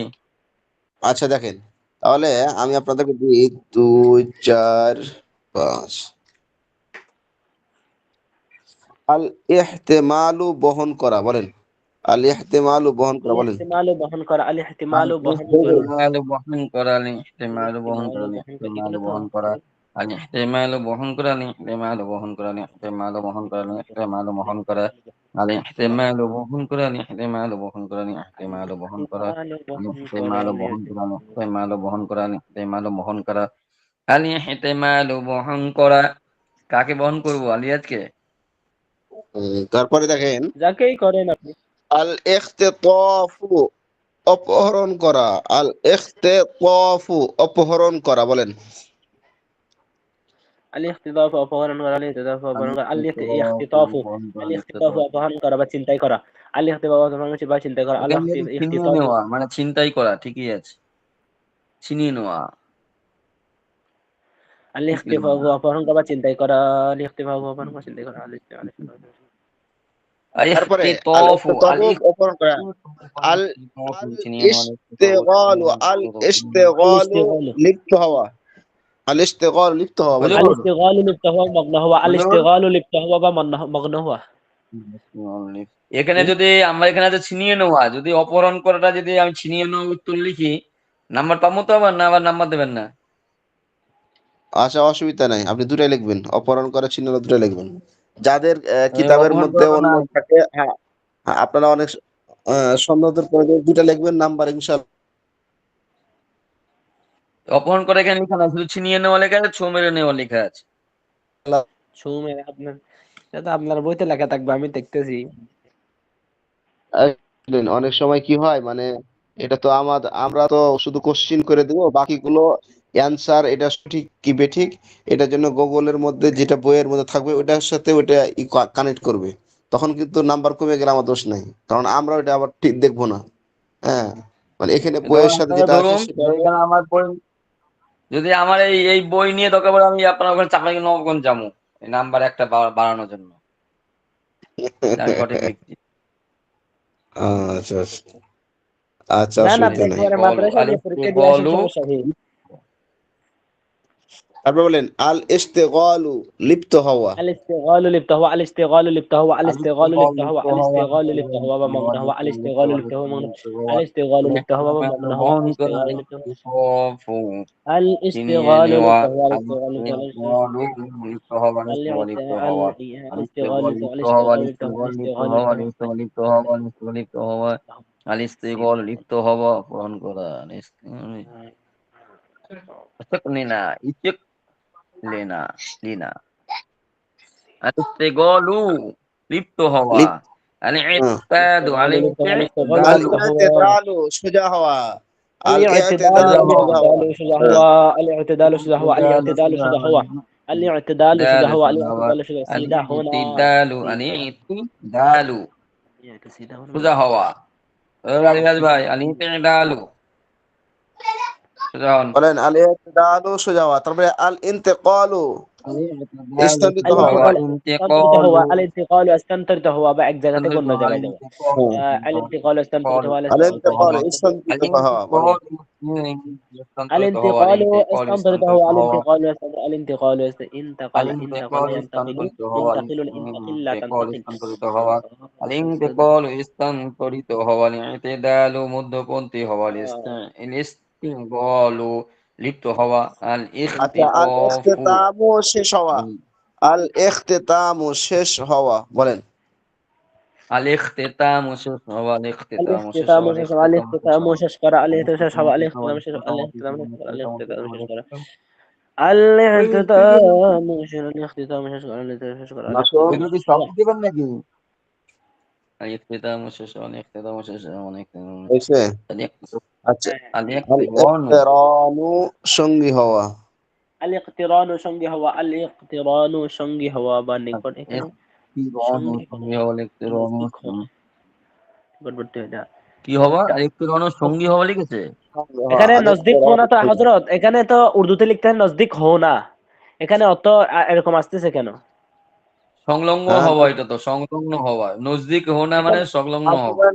Speaker 2: আচ্ছা, দেখেন, তাহলে আমি আপনাদেরকে দিই 2 4 5। আল ইহতেমালু বহন করা, বলেন। আল ইহতেমালু বহন করা,
Speaker 1: আল
Speaker 2: বলেন।
Speaker 1: ইহতিমালু বহন করা, আল
Speaker 3: আল
Speaker 1: ইহতিমালু বহন করা,
Speaker 3: ইহতিমালু বহন করা, আল
Speaker 1: আল
Speaker 3: ইহতিমালু বহন করা,
Speaker 1: ইহতিমালু
Speaker 3: আল
Speaker 1: বহন করা,
Speaker 3: ইহতিমালু
Speaker 1: এগুলো তো
Speaker 3: বহন করা, আল ইহতিমালু বহন করা, আল ইহতিমালু বহন করা, আল ইহতিমালু বহন করা, আল ইহতিমালু বহন করা, আল ইহতিমালু বহন করা, আল ইহতিমালু বহন করা, আল
Speaker 1: আল
Speaker 3: ইহতিমালু বহন করা,
Speaker 1: ইহতিমালু
Speaker 3: আল
Speaker 1: বহন করা,
Speaker 3: ইহতিমালু
Speaker 1: আল
Speaker 3: বহন করা, আল
Speaker 1: ইহতিমালু
Speaker 3: ইহতিমালু বহন করা, আল ইহতিমালু বহন করা, আল ইহতিমালু বহন করা। কাকে বহন করবো, আলিয়াতকে?
Speaker 2: তারপরে দেখেন
Speaker 1: যাকেই করেন আপনি।
Speaker 2: আল ইখতিতাফু অপহরণ করা। আল ইখতিতাফু অপহরণ করা, বলেন।
Speaker 1: আল ইখতিতাফু অপহরণ করা, আল ইখতিতাফু
Speaker 3: আল
Speaker 1: অপহরণ করা, আল
Speaker 3: ইহতিমালু
Speaker 1: ইখতিতাফু,
Speaker 3: বহন করা,
Speaker 1: আল
Speaker 3: আল
Speaker 1: ইখতিতাফু
Speaker 3: ইহতিমালু।
Speaker 1: অপহরণ করা বা চিন্তাই করা, আল ইখতিতাফু অপহরণ করা বা চিন্তাই করা, আল
Speaker 3: এখানে যদি ছিনিয়ে
Speaker 1: ইখতিতাফু,
Speaker 3: নেওয়া মানে ছিনতাই করা, ঠিকই আছে। ছিনিয়ে নেওয়া।
Speaker 1: আল ইখতিতাফু অপহরণ করা বা চিন্তাই করা, আল ইখতিতাফু অপহরণ করা চিন্তাই করা,
Speaker 3: আল
Speaker 2: তারপরে আল
Speaker 3: ইখতিতাফু, আল
Speaker 2: ইখতিতাফু অপহরণ করা। আল
Speaker 3: ইখতিতাফু
Speaker 2: আল
Speaker 3: ছিনিয়ে নেওয়া, আল
Speaker 2: ইশতেগালু, আল
Speaker 1: আল
Speaker 2: ইশতেগালু
Speaker 1: ইশতিগালু,
Speaker 2: লিপ্ত হওয়া। আল ইশতেগাল লিপ্ত হওয়া, বলেন।
Speaker 1: আল
Speaker 3: হুজুর।
Speaker 1: ইশতিগালু লিপ্ত হওয়া মগ্ন হওয়া, আল
Speaker 3: হুজুর,
Speaker 1: ইশতিগালু লিপ্ত হওয়া বা মগ্ন হওয়া।
Speaker 3: এখানে
Speaker 2: হুম?
Speaker 3: যদি আমরা এখানে আছে ছিনিয়ে নেওয়া, যদি অপহরণ করাটা যদি আমি ছিনিয়ে নেওয়া উত্তর লিখি, নাম্বার পাবো তো? আবার না, আবার নাম্বার দেবেন না?
Speaker 2: আচ্ছা, অসুবিধা নাই, আপনি দুটাই লিখবেন, অপহরণ করা চিহ্ন দুটাই লিখবেন। যাদের
Speaker 3: এই
Speaker 2: কিতাবের
Speaker 3: অপহরণ
Speaker 2: মধ্যে
Speaker 3: করাটা
Speaker 2: অন্য
Speaker 3: না,
Speaker 2: থাকে, হ্যাঁ, হ্যাঁ, আপনারা অনেক সন্দেহের পরে দুটা লিখবেন, নাম্বার ইনশাআল্লাহ।
Speaker 3: অপহরণ করা এখানে লেখা না, শুধু ছিনিয়ে নেওয়া লেখা আছে, ছো মেরে নেওয়া লেখা আছে।
Speaker 1: ছু মেরে আপনার, এটা তো আপনার বইতে লেখা থাকবে, আমি দেখতেছি।
Speaker 2: অনেক সময় কি হয়, মানে এটা তো আমরা তো শুধু কোশ্চিন করে দেবো, বাকিগুলো অ্যান্সার, এটা সঠিক কি বেঠিক, এটার জন্য গুগলের মধ্যে যেটা বইয়ের মধ্যে থাকবে ওটার সাথে ওটা কানেক্ট করবে। তখন কিন্তু নাম্বার কমে গেলে আমার দোষ নাই, কারণ আমরা ওটা আবার ঠিক দেখবো না। হ্যাঁ, মানে এখানে
Speaker 3: ধরুন
Speaker 2: বইয়ের সাথে
Speaker 3: আপনারা
Speaker 2: যেটা আছে
Speaker 3: ধরুন
Speaker 2: সেটা
Speaker 3: যে
Speaker 2: হবে।
Speaker 3: এখানে আমার বই, যদি আমার এই এই বই নিয়ে দরকার পড়ে, আমি আপনার ওখানে চাপাই নবগঞ্জ যাবো এই নাম্বার একটা বাড়ানোর জন্য, যে আমি সঠিক লিখছি।
Speaker 2: আচ্ছা আচ্ছা আচ্ছা,
Speaker 1: না আপনি
Speaker 2: অসুবিধা নাই।
Speaker 1: একেবারে
Speaker 3: ইস্তেগলু
Speaker 1: মাদ্রাসা
Speaker 3: আল
Speaker 1: দিয়ে পরীক্ষা দিয়ে আসেন,
Speaker 3: ইস্তেগলু
Speaker 1: সমস্যা কি?
Speaker 2: তারপর বলেন আল ইস্তেগলু, লিপ্ত হওয়া।
Speaker 1: الاستغلال لبته هو الاستغلال لبته هو
Speaker 3: আল
Speaker 1: الاستغلال
Speaker 3: ইস্তেগল
Speaker 1: لبته هو
Speaker 3: লিপ্ত হওয়া
Speaker 1: الاستغلال لبته هو وممنوع هو الاستغلال لبته هو ممنوع الاستغلال لبته هو وممنوع هو الاستغلال لبته
Speaker 3: ইস্তেগফু চিনিয়ে
Speaker 1: الاستغلال
Speaker 3: নেওয়া
Speaker 1: لبته هو
Speaker 3: আল
Speaker 1: الاستغلال لبته هو
Speaker 3: ইস্তেগলু লিপ্ত হওয়া আল ইস্তেগল লিপ্ত হওয়া আল
Speaker 1: الاستغلال
Speaker 3: ইস্তেগল
Speaker 1: لبته
Speaker 3: লিপ্ত হওয়া আল
Speaker 1: الاستغلال لبته
Speaker 3: ইস্তেগল লিপ্ত
Speaker 1: الاستغلال
Speaker 3: হওয়া
Speaker 1: لبته
Speaker 3: আল ইস্তেগল লিপ্ত হওয়া আল ইস্তেগল লিপ্ত হওয়া আল ইস্তেগল লিপ্ত হওয়া পূরণ করা ইস্তেক লিনা ইস্তেক লিনা লিনা আল ইস্তেগলু লিপ্ত হওয়া
Speaker 2: লিপ্ত,
Speaker 3: আল
Speaker 2: হ্যাঁ।
Speaker 3: ইত্তাদু আল
Speaker 1: الاستغلال لبته هو الاستغلال
Speaker 2: আল
Speaker 3: ইত্তাদু
Speaker 1: لبته هو
Speaker 2: ইতিদালু, সোজা হওয়া। আল
Speaker 1: الاعتدال
Speaker 3: সোজা
Speaker 2: ইতিদালু, সোজা
Speaker 3: হওয়া
Speaker 2: হওয়া।
Speaker 1: الاعتدال شجع
Speaker 2: হ্যাঁ।
Speaker 1: هو الاعتدال شجع هو الاعتدال شجع هو الاعتدال شجع هو الاعتدال شجع سيدا هنا
Speaker 3: الاعتدال
Speaker 1: سيدا
Speaker 3: الاعتدال
Speaker 1: سيدا هنا
Speaker 3: সোজা হওয়া রাজ ভাই الاعتدال সোজা হন
Speaker 2: বলেন আল ইতিদালু, সোজা হওয়া। তারপরে আল ইন্তেকালু,
Speaker 3: الاعتدال
Speaker 2: স্থগিত
Speaker 3: সোজা
Speaker 2: হওয়া।
Speaker 3: হওয়া
Speaker 1: الانتقال استنطرته
Speaker 3: انتقال
Speaker 1: هو الانتقال استنطرته هو بقى جزاك
Speaker 3: استنطرته
Speaker 1: قلنا
Speaker 3: هو
Speaker 1: جزاك
Speaker 3: الانتقال
Speaker 2: হ্যাঁ।
Speaker 1: الانتقال استنطرته هو
Speaker 2: আল
Speaker 3: استنطرته
Speaker 2: ইন্তেকাল,
Speaker 3: هو
Speaker 2: স্থগিত হওয়া। বলেন
Speaker 3: الانتقال استنطرته هو
Speaker 1: الانتقال
Speaker 3: الانتقال
Speaker 1: استنطرته هو
Speaker 3: استنطرته هو
Speaker 1: الانتقال انتقل انتقل
Speaker 3: الانتقال
Speaker 1: ينتقل
Speaker 3: استنطرته هو
Speaker 1: منتقل انتقل لا
Speaker 3: الانتقال
Speaker 1: تنتقل
Speaker 3: استنطرته هو الانتقال استنطرته هو الاعتدال মধ্যপন্থী হওয়া الاستنقال লিপ্ত হওয়া
Speaker 2: আচ্ছা, আল
Speaker 3: الاختطاف
Speaker 2: ইখতিতামু, শেষ হওয়া। আল ইখতিতামু, শেষ হওয়া। বলেন
Speaker 3: الاختتام শেষ হওয়া الاختتام শেষ
Speaker 1: الاختتام
Speaker 3: হওয়া
Speaker 1: مش
Speaker 3: الاختتام শেষ
Speaker 1: الاختتام
Speaker 3: হওয়া
Speaker 1: مش اشكر الاختتام هو
Speaker 3: الاختتام
Speaker 1: الاختتام مش
Speaker 3: শেষ হওয়া
Speaker 1: الاختتام مش الاختتام مش اشكر
Speaker 3: الاختتام
Speaker 1: الاختتام مش الاختتام مش اشكر الاختتام مش اشكر
Speaker 2: মাসো।
Speaker 1: الاختتام
Speaker 3: এগুলো কি সব দিবেন নাকি الاختتام শেষ হওয়া الاختتام শেষ হওয়া
Speaker 2: হয়েছে। আচ্ছা, আল
Speaker 3: الاختتام
Speaker 2: ইকতিরানু, সঙ্গী হওয়া।
Speaker 1: الاقتران সঙ্গে হওয়া الاقتران সঙ্গে হওয়া বা নিকট এখানে সঙ্গে
Speaker 3: সঙ্গী হওয়া
Speaker 1: নজদিক হওয়া নিকটবর্তী এটা
Speaker 3: কি হওয়া ইলেকট্রন সঙ্গী হওয়া লিখেছে
Speaker 2: সঙ্গী হওয়া,
Speaker 1: এখানে
Speaker 2: আল
Speaker 1: নজদিক হো
Speaker 2: ইকতিরানু,
Speaker 1: না তো
Speaker 2: সঙ্গী।
Speaker 1: হযরত, এখানে তো উর্দুতে লিখতে হয় নজদিক হো না, এখানে অত এরকম আসতেছে কেন?
Speaker 3: সংলগ্ন
Speaker 2: হ্যাঁ,
Speaker 3: হওয়া এটা তো সংলগ্ন হওয়া নজদিক হোনা মানে
Speaker 2: এখানে
Speaker 3: সংলগ্ন হওয়া
Speaker 2: আপনারা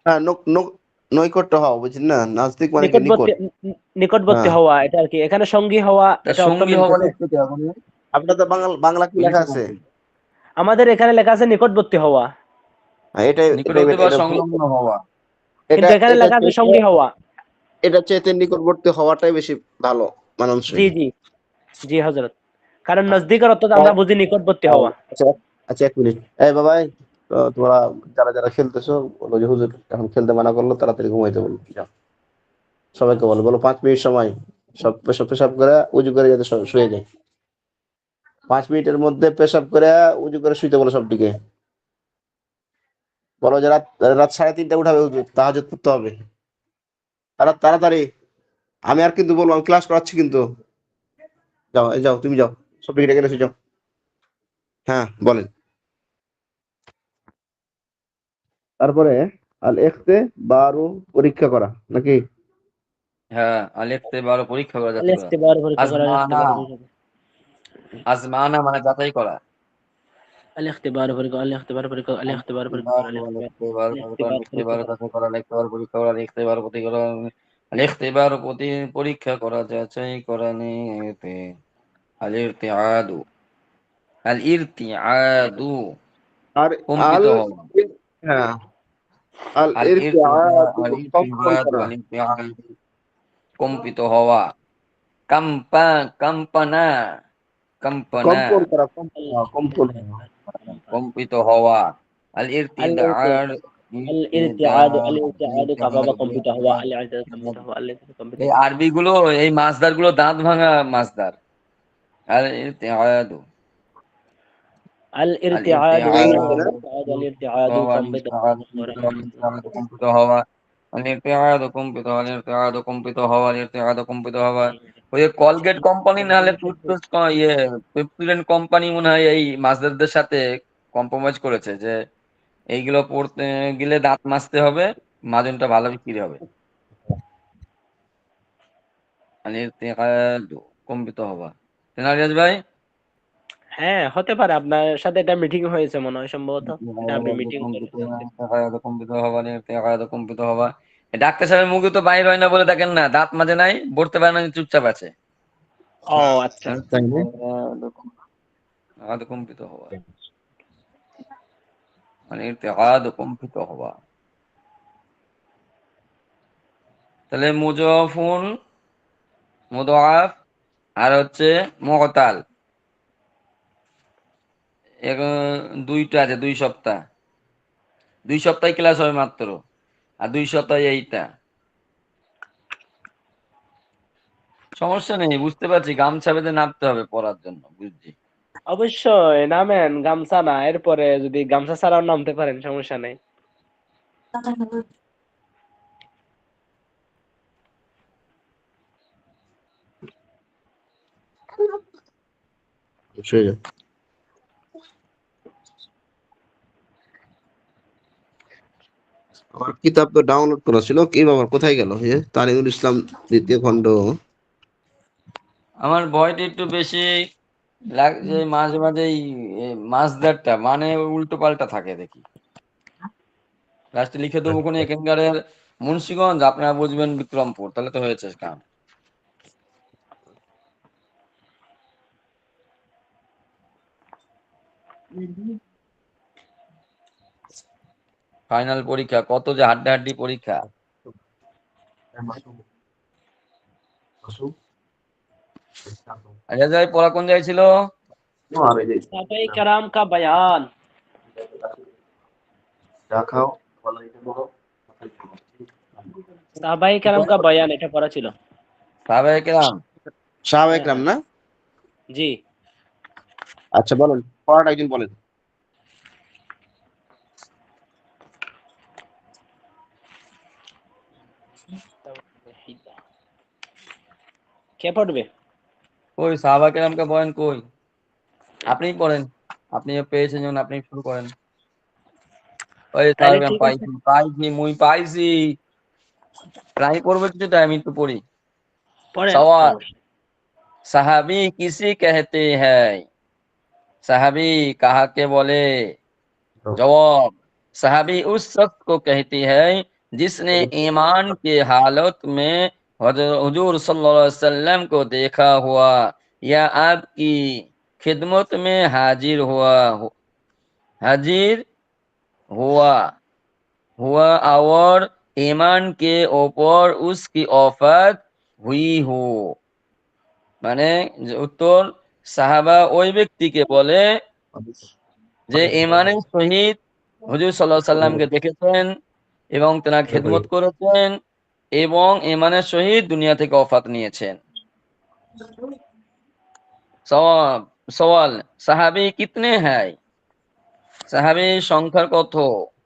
Speaker 2: হ্যাঁ, নৈকট্য হওয়া, বুঝছেন না? নাস্তিক মানে কি
Speaker 1: নিকটবর্তী
Speaker 2: নিকট।
Speaker 1: নিকটবর্তী
Speaker 2: হ্যাঁ,
Speaker 1: হওয়া এটা আর কি, এখানে সঙ্গী হওয়া
Speaker 3: তা
Speaker 1: এটা অর্থ
Speaker 3: সঙ্গী
Speaker 1: মিলবে
Speaker 3: হওয়া
Speaker 1: তো?
Speaker 3: লিখতে কি এখন
Speaker 2: আপনাদের বাংলা কি লেখা আছে?
Speaker 1: আমাদের এখানে লেখা আছে নিকটবর্তী হওয়া,
Speaker 2: হ্যাঁ, এটাই এটাই
Speaker 3: নিকটবর্তী বা
Speaker 2: এটা ভুল।
Speaker 3: সংলগ্ন হওয়া
Speaker 2: এটা
Speaker 1: কিন্তু এখানে
Speaker 2: এটা
Speaker 1: লেখা আছে
Speaker 2: চাইতে
Speaker 1: সঙ্গী হওয়া।
Speaker 2: এটা চাইতে নিকটবর্তী হওয়াটাই বেশি ভালো,
Speaker 1: জি
Speaker 2: মানানসই।
Speaker 1: জি জি হযরত, কারণ নজদিকের অর্থ তো আমরা বুঝি নিকটবর্তী হওয়া।
Speaker 2: আচ্ছা আচ্ছা, 1 মিনিট। এই বাবাই, তো তোমরা যারা যারা খেলতেছো বলো যে হুজুর এখন খেলতে মানা করলো, তাড়াতাড়ি ঘুমাইতে বলো। যাও, সবাইকে বলো, বলো 5 মিনিট সময়, সব পেশাব পেশাব করে উজু করে যাতে সব শুয়ে যায়। 5 মিনিটের মধ্যে পেশাব করে উজু করে শুইতে বলো সবটিকে। বলো যে রাত রাত 3:30টায় উঠাবে হুজুর, তাহাজ্জুদ পড়তে হবে। তাড়াতাড়ি। আমি আর কিন্তু বলবো, আমি ক্লাস করাচ্ছি কিন্তু। যাও, এই যাও, তুমি যাও, সবটিকে ডেকে এসে যাও। হ্যাঁ, বলেন। তারপরে আল ইখতে বারু, পরীক্ষা করা নাকি?
Speaker 3: হ্যাঁ আলেখতে বারো পরীক্ষা করা যাতে করা
Speaker 1: الاختبار পরীক্ষা করা,
Speaker 3: আজমানা
Speaker 1: الاختبار পরীক্ষা করা,
Speaker 3: আজমানা মানে যাচাই করা
Speaker 1: الاختبار পরীক্ষা, الاختبار পরীক্ষা, الاختبار পরীক্ষা করা,
Speaker 3: الاختبار
Speaker 1: الاختبار পরীক্ষা
Speaker 3: الاختبار
Speaker 1: করা।
Speaker 3: যাচাই করা الاختبار পরীক্ষা করা الاختبار প্রতি করা الاختبار প্রতি পরীক্ষা করা যাচাই করা নিতে الارتعاد الارتعاد
Speaker 2: আর
Speaker 3: কম্পিত
Speaker 2: আল
Speaker 3: হওয়া
Speaker 2: হ্যাঁ, আল
Speaker 3: الارتعاد
Speaker 2: ইরতিআদু, কম্পন
Speaker 3: الارتعاد
Speaker 2: করা।
Speaker 3: الارتعاد কম্পিত হওয়া কাম্পা কাম্পানা কাম্পানা
Speaker 2: কম্পন করা, কম্পন হওয়া।
Speaker 3: কম্পিত হওয়া الارتداد
Speaker 1: الارتعاد الارتعاد কাবাবা কম্পিত হওয়া, الاعتداد কম্পিত হওয়া, কম্পিত
Speaker 3: এই
Speaker 1: হওয়া।
Speaker 3: আরবি গুলো এই মাছদার গুলো দাঁত ভাঙা মাছদার الارتعاد
Speaker 1: الارتعاد
Speaker 2: আইন আছে না?
Speaker 1: الارتعاد الارتعاد কম্পিত করা।
Speaker 3: কম্পিত হওয়া الارتعاد কম্পিত হওয়া الارتعاد কম্পিত হওয়া الارتعاد কম্পিত হওয়া ওই কলগেট কোম্পানি না হলে টুথপেস্ট ইয়ে পেপসোডেন্ট কোম্পানি মনে হয় এই মাছদারদের সাথে কম্প্রোমাইজ করেছে যে এইগুলো পড়তে গেলে দাঁত মাজতে হবে মাজনটা ভালো বিক্রি হবে الارتعاد কম্পিত হওয়া তেনালিয়াস ভাই
Speaker 1: হ্যাঁ, হতে পারে আপনার সাথে এটা মিটিং হয়েছে মনে হয় সম্ভবত। এটা আপনি মিটিং করেছেন।
Speaker 3: কম্পিত হওয়া কম্পিত হওয়া ডাক্তার সাহেবের মুখে তো বাইর হয় না বলে দেখেন না, দাঁত মাঝে নাই, বলতে পারে না, চুপচাপ আছে।
Speaker 1: ও আচ্ছা।
Speaker 2: তাই না?
Speaker 3: কম্পিত হওয়া মানে ইরতিআদ কম্পিত হওয়া। তাহলে মুজাফুন, মুদাআফ আর হচ্ছে মুগতাল, দুইটা আছে, 2 সপ্তাহ, 2 সপ্তাহ ক্লাস হয় মাত্র, আর 2 সপ্তাহ এইটা। সমস্যা নেই, বুঝতে পারছি, গামছা বেঁধে নামতে হবে পড়ার জন্য, বুঝছি।
Speaker 1: অবশ্যই নামেন, গামছা না, এরপরে যদি গামছা ছাড়াও নামতে পারেন সমস্যা নেই।
Speaker 2: অবশ্যই যাও। আমার কিতাব তো ডাউনলোড করা ছিল, কি ব্যাপার, কোথায় গেল তালিমুল ইসলাম দ্বিতীয় খণ্ড?
Speaker 3: আমার ভয়টা একটু বেশি লাগছে মাঝে মাঝেই, মাছদারটা মানে উল্টো পাল্টা থাকে দেখি। লাস্টে লিখে দেবো কোন এখানকার মুন্সিগঞ্জ, আপনারা বুঝবেন বিক্রমপুর, তাহলে তো হয়েছে কাম। ফাইনাল পরীক্ষা, কত যে হাড্ডাহাড্ডি পরীক্ষা। আচ্ছা যাই, পড়া কোন জায়গায় ছিল?
Speaker 1: সাহাবায়ে কেরাম কা বয়ান। সাহাবায়ে কেরাম কা বয়ান, এটা পড়া ছিল।
Speaker 3: সাহাবায়ে কেরাম।
Speaker 2: সাহাবা
Speaker 1: হ্যাঁ
Speaker 2: একরাম
Speaker 1: হ্যাঁ,
Speaker 2: না?
Speaker 1: জি।
Speaker 2: আচ্ছা বলেন, পড়াটা একদিন বলেন।
Speaker 1: কে পড়বে?
Speaker 3: কই সাহাবা কেরাম কা বয়ান কই? আপনিই পড়েন, আপনি পেয়েছেন যখন আপনি শুরু করেন। ওই সাহাবা
Speaker 1: তাইলে
Speaker 3: কেরাম
Speaker 1: ঠিক আছে,
Speaker 3: পাইছি পাইছি মুই পাইছি, ট্রাই করবো কিছুটা, আমি একটু পড়ি।
Speaker 1: পড়েন
Speaker 3: सवाल,
Speaker 1: সমস্যা।
Speaker 3: साहबी किसे कहते हैं? साहबी कहा के बोले? जवाब, साहबी उस शख्स को कहती है जिसने ईमान के हालत में हुजूर सल्लल्लाहु अलैहि वसल्लम को देखा हुआ या आपकी खिदमत में हाजिर हुआ हुआ और ईमान के ऊपर उसकी औफत हुई हो। মানে যে উত্তর, সাহাবা ওই ব্যক্তিকে বলে যে ইমানের সহিত হুজুর সাল্লাল্লাহু আলাইহি সাল্লামকে দেখেছেন এবং তেনার খেদমত করেছেন এবং ইমানের সহিত দুনিয়া থেকে ওফাত নিয়েছেন। সওয়াব, সওয়াল, সাহাবী কিতনে হ্যায়? সাহাবী সংখ্যার কত?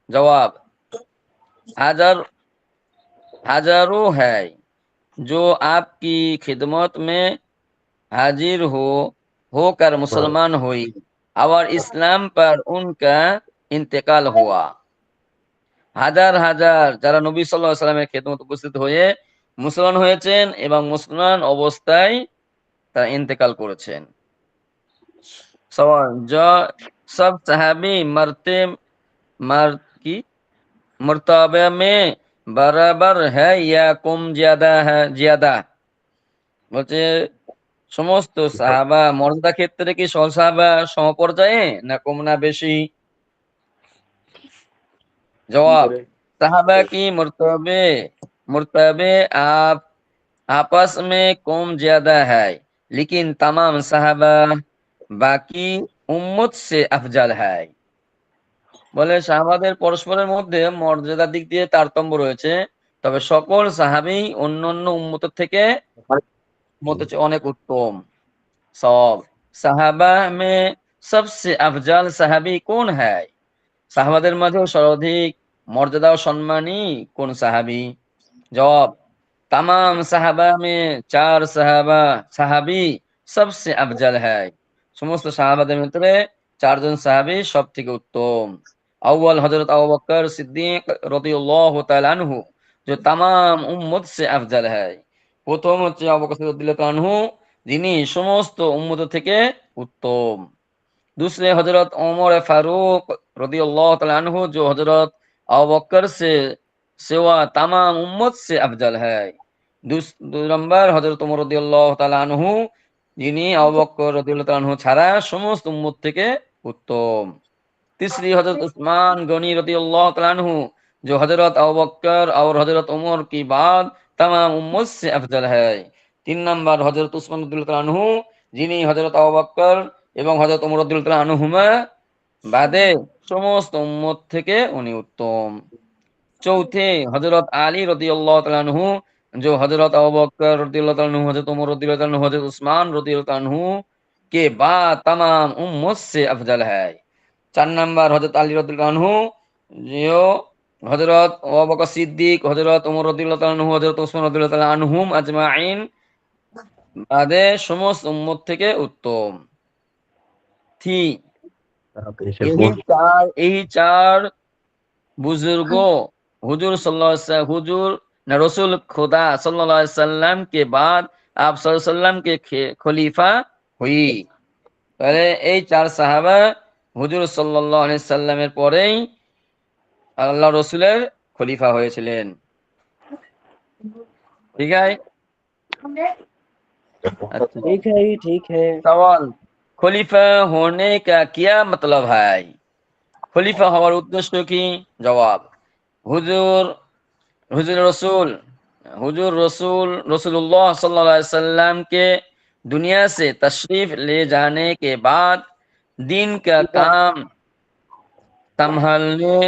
Speaker 3: জবাব, হাজার, হাজারো হ্যায় जो आपकी खिदमत में हाजिर होकर मुसलमान हुई और इस्लाम पर उनका इंतकाल हुआ। হাজার হাজার যারা নবী সাল্লাল্লাহু আলাইহি সাল্লামের খেদমত উপস্থিত হয়ে মুসলমান হয়েছেন এবং মুসলমান অবস্থায় তারা ইন্তেকাল করেছেন। सवाल, जो सब सहाबी मरते मर की मर्तबे में बराबर है या कम ज्यादा है? ज्यादा বলছে সমস্ত সাহাবা মর্যাদা ক্ষেত্রে কি সব সাহাবা সমপর্যায়ে না কম না বেশি? जवाब, साहबा की मर्तबे मर्तबे आप आपस में कम ज्यादा है, लेकिन तमाम साहबा बाकी उम्मत से अफजल है। বলে সাহাবাদের পরস্পরের মধ্যে মর্যাদার দিক দিয়ে তারতম্য রয়েছে, তবে সকল সাহাবী অন্যান্য উম্মতের থেকে উম্মতের চেয়ে অনেক উত্তম। সব সাহাবা में सबसे अफजल সাহাবী कौन है? সাহাবাদের মাঝে সর্বাধিক মর্যাদা ও সম্মানী কোন সাহাবী? জবাব, तमाम সাহাবা में 4 সাহাবা সাহাবী सबसे अफजल है। সমস্ত সাহাবাদের ভিতরে 4 জন সাহাবী সব থেকে উত্তম। अव्वल हजरत अबू बकर सिद्दीक রাদিয়াল্লাহু তাআলা আনহু जो तमाम उम्मत से अफजल है। প্রথম হচ্ছে আবু বকর সিদ্দিক রাদিয়াল্লাহু আনহু, যিনি সমস্ত উম্মত থেকে উত্তম। दूसरे हजरत उमर फारूक रदियल्लाहु ताला अन्हु जो हजरत अबू बकर से सिवा तमाम उम्मत से अफजल है। दो नंबर हजरत उमर रदियल्लाहु ताला अन्हु যিনি আবু বকর রাদিয়াল্লাহু তাআলা আনহু ছাড়া সমস্ত উম্মত থেকে উত্তম। तीसरी हजरत उस्मान गनी रदियल्लाहु ताला अन्हु जो हजरत अबू बकर और हजरत उमर की बाद तमाम उम्मत से अफजल है। 3 नंबर हजरत उस्मान रदियल्लाहु ताला अन्हु যিনি হযরত আবু বকর এবং হযরত ওমর রাদিয়াল্লাহু তাআলা আনহুমা বাদে সমস্ত উম্মত থেকে উনি উত্তম। चौथे हजरत आली रदियल्लाहु ताला अन्हु जो हजरत अबू बकर रदियल्लाहु ताला अन्हु, हजरत उमर रदियल्लाहु ताला अन्हु, हजरत उस्मान रदियल्लाहु ताला अन्हु के बाद तमाम उम्मत से अफजल है। 4 नंबर हजरत अली रदियल्लाहु अन्हु जो हजरत अबू बकर सिद्दीक, हजरत उमर रदियल्लाहु ताला अन्हु, हजरत उस्मान रदियल्लाहु ताला अन्हुम अजमाइन বাদে সমস্ত উম্মত থেকে উত্তম। थी यही चार बुजुर्गों हुजूर सल्लल्लाहु अलैहि वसल्लम हुजूर न रसूल खुदा सल्लल्लाहु अलैहि वसल्लम के बाद आप सल्लल्लाहु अलैहि वसल्लम के खलीफा हुई। তাহলে এই চার সাহাবা হুজুর সাল্লাল্লাহু আলাইহি সাল্লামের পরেই আল্লাহ রসুলের খলিফা হয়েছিলেন। ठीक है। अच्छा,
Speaker 1: ठीक है ही ठीक है।
Speaker 3: सवाल, खलीफा होने का क्या मतलब है? খলিফা হওয়ার উদ্দেশ্য কি? জবাব, হুজুর हुजूर रसूल हुजूर रसूल रसूलुल्लाह सल्लल्लाहु अलैहि वसल्लम के दुनिया से तशरीफ ले जाने के बाद दिन का काम संभालने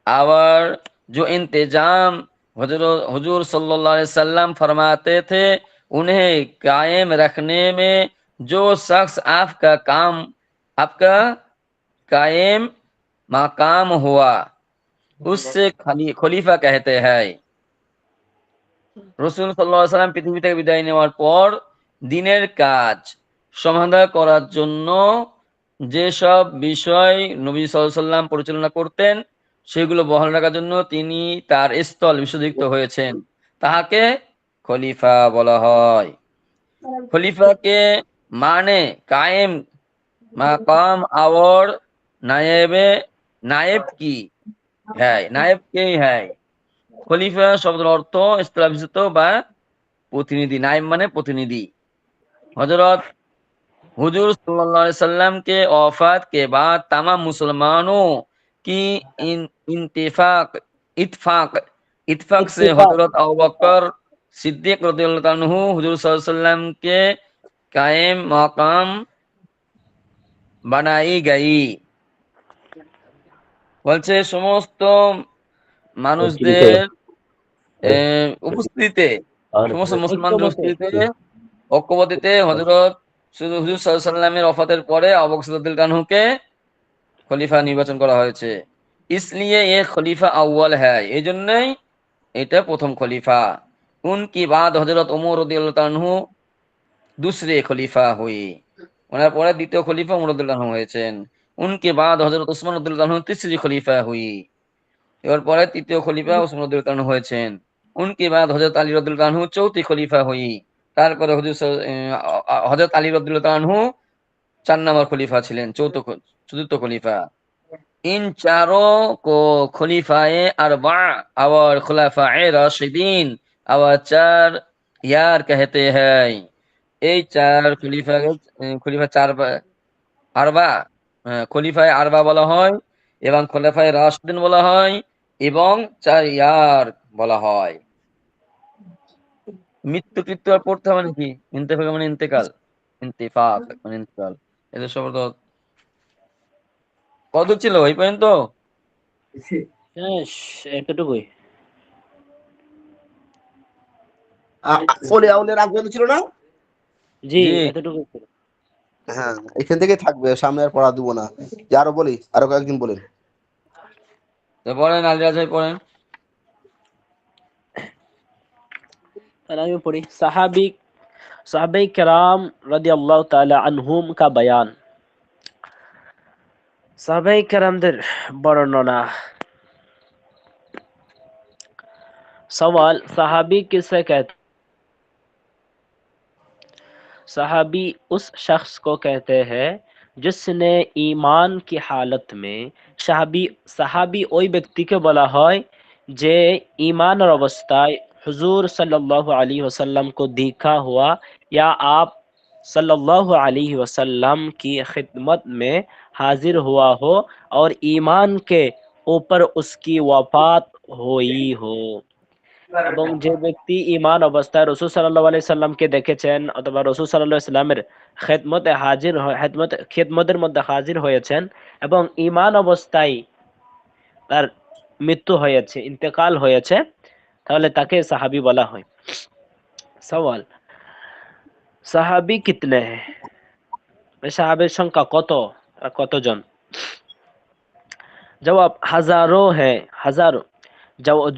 Speaker 3: और जो इंतजाम हुजूर हुजूर सल्लल्लाहु अलैहि वसल्लम फरमाते थे उन्हें कायम रखने में जो शख्स आपका कायम मकाम हुआ उससे खलीफा कहते हैं। রসুল সাল্লাল্লাহু আলাইহি সাল্লাম পৃথিবী থেকে বিদায় নেওয়ার পর দিনের কাজ সমাধা করার জন্য যেসব বিষয় নবী সাল্লাল্লাহু আলাইহি সাল্লাম পরিচালনা করতেন সেগুলো বহাল রাখার জন্য তিনি তার স্থল বিশ্বযুক্ত হয়েছেন, তাহাকে খলিফা বলা হয়। খলিফাকে মানে কায়েম মাকাম और नायब की है, नायब के है। খলিফা শব্দের অর্থ স্থলাভিষিক্ত বা প্রতিনিধি, নাইব মানে প্রতিনিধি। हजरत हुजूर सल्लल्लाहु अलैहि वसल्लम के वफात के बाद तमाम मुसलमानों की इंतिफाक इत्फाक इत्फाक से
Speaker 1: इत्तिफाक।
Speaker 3: हजरत अबू बकर सिद्दीक रदियल्लाहु ताआला अन्हु हुजूर सल्लल्लाहु अलैहि वसल्लम के कायम मकाम बनाई गई। বলছে সমস্ত মানুষদের উপস্থিতিতে, সমস্ত মুসলমানদের
Speaker 1: ঐক্যমতে।
Speaker 3: উপস্থিতিতে ঐক্যবদ্ধতে হযরত হুজুর সাল্লাল্লাহু আলাইহি সাল্লামের ওফাতের পরে আবু বকর রাদিয়াল্লাহু আনহুকে খলিফা নির্বাচন করা হয়েছে। इसलिए ये খলিফা আউয়াল है, এইজন্যই এটা প্রথম খলিফা। उनकी बाद হযরত ওমর রাদিয়াল্লাহু তাআলা আনহু दूसरे খলিফা हुई, ওনার পরে দ্বিতীয় খলিফা ওমর রাদিয়াল্লাহু আনহু হয়েছেন। उनके बाद হযরত উসমান রাদিয়াল্লাহু আনহু तीसरी খলিফা हुई, এর পরে তৃতীয় খলিফা উসমান রাদিয়াল্লাহু আনহু হয়েছেন। उनके बाद হযরত আলী রাদিয়াল্লাহু আনহু চৌথী খলিফা हुई, তারপরে হযরত আলী রাদিয়াল্লাহু আনহু 4 নম্বর খলিফা ছিলেন, চতুর্থ খলিফা। इन चारों को खलीफाए अरबा और खुलाफाए राशिदीन और चार यार कहते हैं। এই চার খলিফা আরবা খলিফায়ে আরবা বলা হয় এবং খলিফায়ে রাশিদিন বলা হয় এবং চার ইয়ার বলা হয়। মৃত্যু কৃত্যু আর পড়তে হবে নাকি? ইন্তেফাক মানে ইন্তেকাল, ইন্তিফাক মানে ইন্তেকাল। এদের শব্দ কত ছিল এই পর্যন্ত?
Speaker 1: এতটুকুই।
Speaker 2: ফলে আউলের আগ্রহ ছিল না?
Speaker 1: জি,
Speaker 3: জি।
Speaker 1: এতটুকুই ছিল।
Speaker 2: হ্যাঁ, এখান থেকে থাকবে, সামনে আর পড়া দেবো না। আরো বলি, আরো কয়েকদিন বলেন।
Speaker 3: তো পড়েন, আলী রাজ ভাই পড়েন।
Speaker 1: তাহলে আমি পড়ি। সাহাবে কেরাম রাদিয়াল্লাহু তাআলা আনহুম का बयान। সাহাবে কেরামদের বর্ণনা। सवाल, सहाबी किसे कहते? सहाबी उस शख्स को कहते हैं जिसने ईमान की हालत में সাহাবী ওই ব্যক্তিকে বলা হয় যে ईमानर अवस्थाয় हुजूर सल्लल्लाहु अलैहि वसल्लम को देखा हुआ या आप सल्लल्लाहु अलैहि वसल्लम की खिदमत में हाजिर हुआ हो और ईमान के ऊपर उसकी वफात हुई हो। এবং যে ব্যক্তি ঈমান অবস্থায় রাসূল সাল্লাল্লাহু আলাইহি সাল্লামকে দেখেছেন অথবা রাসূল সাল্লাল্লাহু আলাইহি সাল্লামের খেদমতের মধ্যে হাজির হয়েছেন এবং ঈমান অবস্থায় তার মৃত্যু হয়েছে, ইন্তেকাল হয়েছে, তাহলে তাকে সাহাবী বলা হয়। সওয়াল, সাহাবী কিতনে हैं? সাহাবের সংখ্যা কত আর কতজন? जवाब हजारों है, हजारों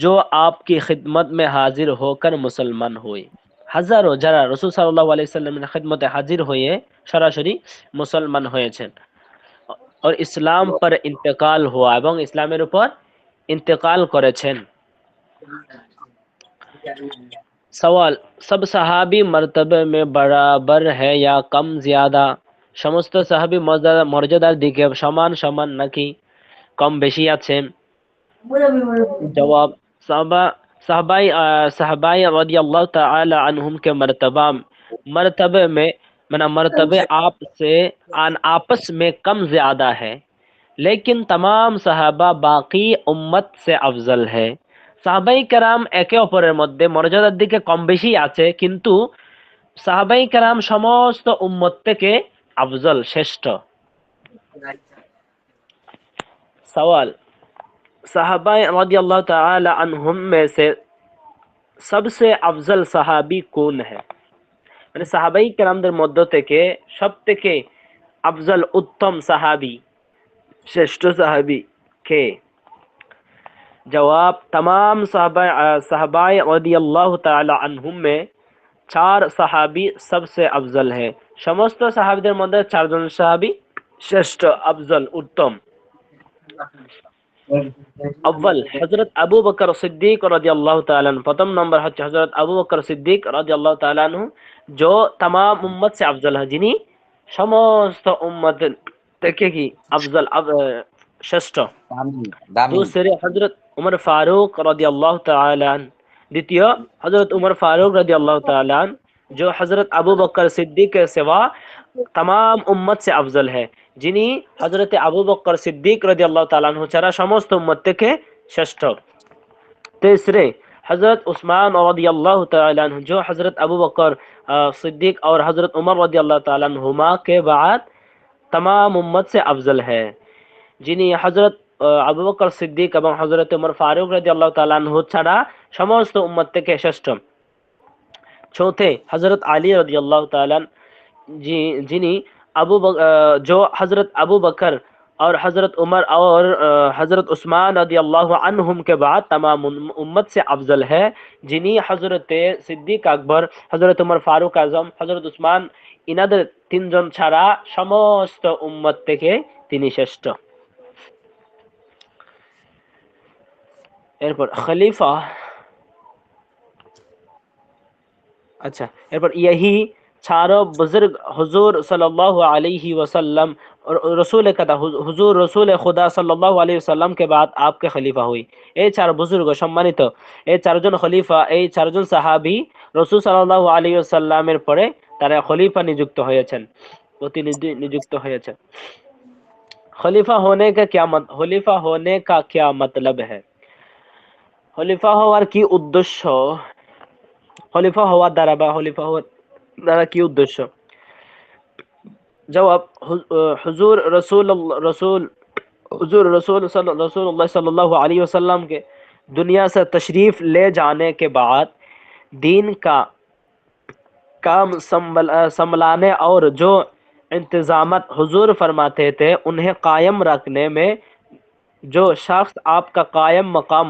Speaker 1: जो आपकी खिदमत में हाजिर होकर मुसलमान हुए। হাজারো যারা রাসূল সাল্লাল্লাহু আলাইহি সাল্লামের খিদমতে হাজির হয়ে সরাসরি মুসলমান হয়েছেন और इस्लाम पर इंतकाल हुआ এবং ইসলামের উপর इंतकाल করেছেন। सवाल, सब सहाबी मर्तबे में बराबर है या कम ज्यादा? সমস্ত সাহাবী মর্যাদার দিকে সমান সমান নাকি কম বেশি আছে? जवाब, साहबाई रदियल्लाहु ताला अन्हुम के मर्तबे में मर्तबे आपस में कम ज्यादा है, लेकिन तमाम साहबा बाकी उम्मत से अफजल है। সাহাবাই কেরাম একে অপরের মধ্যে মর্যাদার দিকে কম বেশি আছে, কিন্তু সাহাবাই কেরাম সমস্ত উম্মত থেকে আফজল, শ্রেষ্ঠ। सवाल, साहबा रदियल्लाहु ताला अन्हुम में से सबसे अफजल साहाबी कौन है? মানে সাহাবাই কেরামদের মধ্য থেকে সবথেকে अफजल उत्तम साहाबी, श्रेष्ठ साहाबी के? जवाब, तमाम साहबाए रदियल्लाहु ताला अन्हुम में 4 साहाबी सबसे अफजल है। समस्त साहाबीদের মধ্যে 4 জন সাহাবী শ্রেষ্ঠ, अफजल, उत्तम। अव्वल हजरत अबू बकर सिद्दीक रदियल्लाहु ताला अन्हु, प्रथम नंबर হচ্ছে হযরত আবু বকর সিদ্দিক রাদিয়াল্লাহু তাআলা আনহু, जो तमाम उम्मत से अफजल है, যিনি সমস্ত উম্মত থেকে কি अफजल, श्रेष्ठ। दूसरे हजरत उमर फारूक रदियल्लाहु ताला अन्हु, द्वितीय हजरत उमर फारूक रदियल्लाहु ताला अन्हु, जो हजरत अबू बकर सिद्दीक के सिवा तमाम उम्मत से अफजल है, যিনি হযরত আবু বকর সিদ্দিক রাদিয়াল্লাহু তাআলা আনহু ছাড়া সমস্ত উম্মত থেকে শ্রেষ্ঠ। तीसरे हजरत उस्मान रदियल्लाहु ताला अन्हु, जो हजरत अबू बकर सिद्दीक और हजरत उमर रदियल्लाहु ताला अन्हुमा के बाद तमाम उम्मत से अफजल है, যিনি হযরত আবু বকর সিদ্দিক এবং হযরত উমর ফারুক রাদিয়াল্লাহু তাআলা আনহু ছাড়া সমস্ত উম্মত থেকে শ্রেষ্ঠ। चौथे हजरत अली रदियल्लाहु ताला, जिन्हीं जो हजरत अबू बकर और हजरत उमर और हजरत उस्मान रदियल्लाहु अन्हुम के बाद तमाम उम्मत से अफजल है, जिन्हीं हजरत सिद्दीक আকবর, हजरत उमर फारूक आजम, हजरत उस्मान, इनाদের 3 জন ছাড়া সমস্ত উম্মত থেকে তিনি শ্রেষ্ঠ। এরপর খলিফা, अच्छा एरपर यही चारों बुजुर्ग हुजूर सल्लल्लाहु अलैहि वसल्लम और रसूल कदा हुजूर रसूल खुदा सल्लल्लाहु अलैहि वसल्लम के बाद आपके खलीफा हुई। এই চার বুজুর্গ সম্মানিত, এই চারজন খলিফা, এই চারজন সাহাবী রাসূল সাল্লাল্লাহু আলাইহি ওয়াসাল্লামের পরে তারা খলিফা নিযুক্ত হয়েছেন, প্রতিনিধি নিযুক্ত হয়েছে। खलीफा होने का क्या मतलब है? খলিফা হওয়ার কি উদ্দেশ্য? খলিফা হওয়ার দ্বারা বা খলিফা হওয়ার দ্বারা কি উদ্দেশ্য? जवाब, हुजूर रसूलुल्लाह सल्लल्लाहु अलैहि वसल्लम के दुनिया से तशरीफ ले जाने के बाद दीन का काम संभलाने और जो इंतजामात हुजूर फरमाते थे उन्हें कायम रखने में जो शख्स आपका कायम मकाम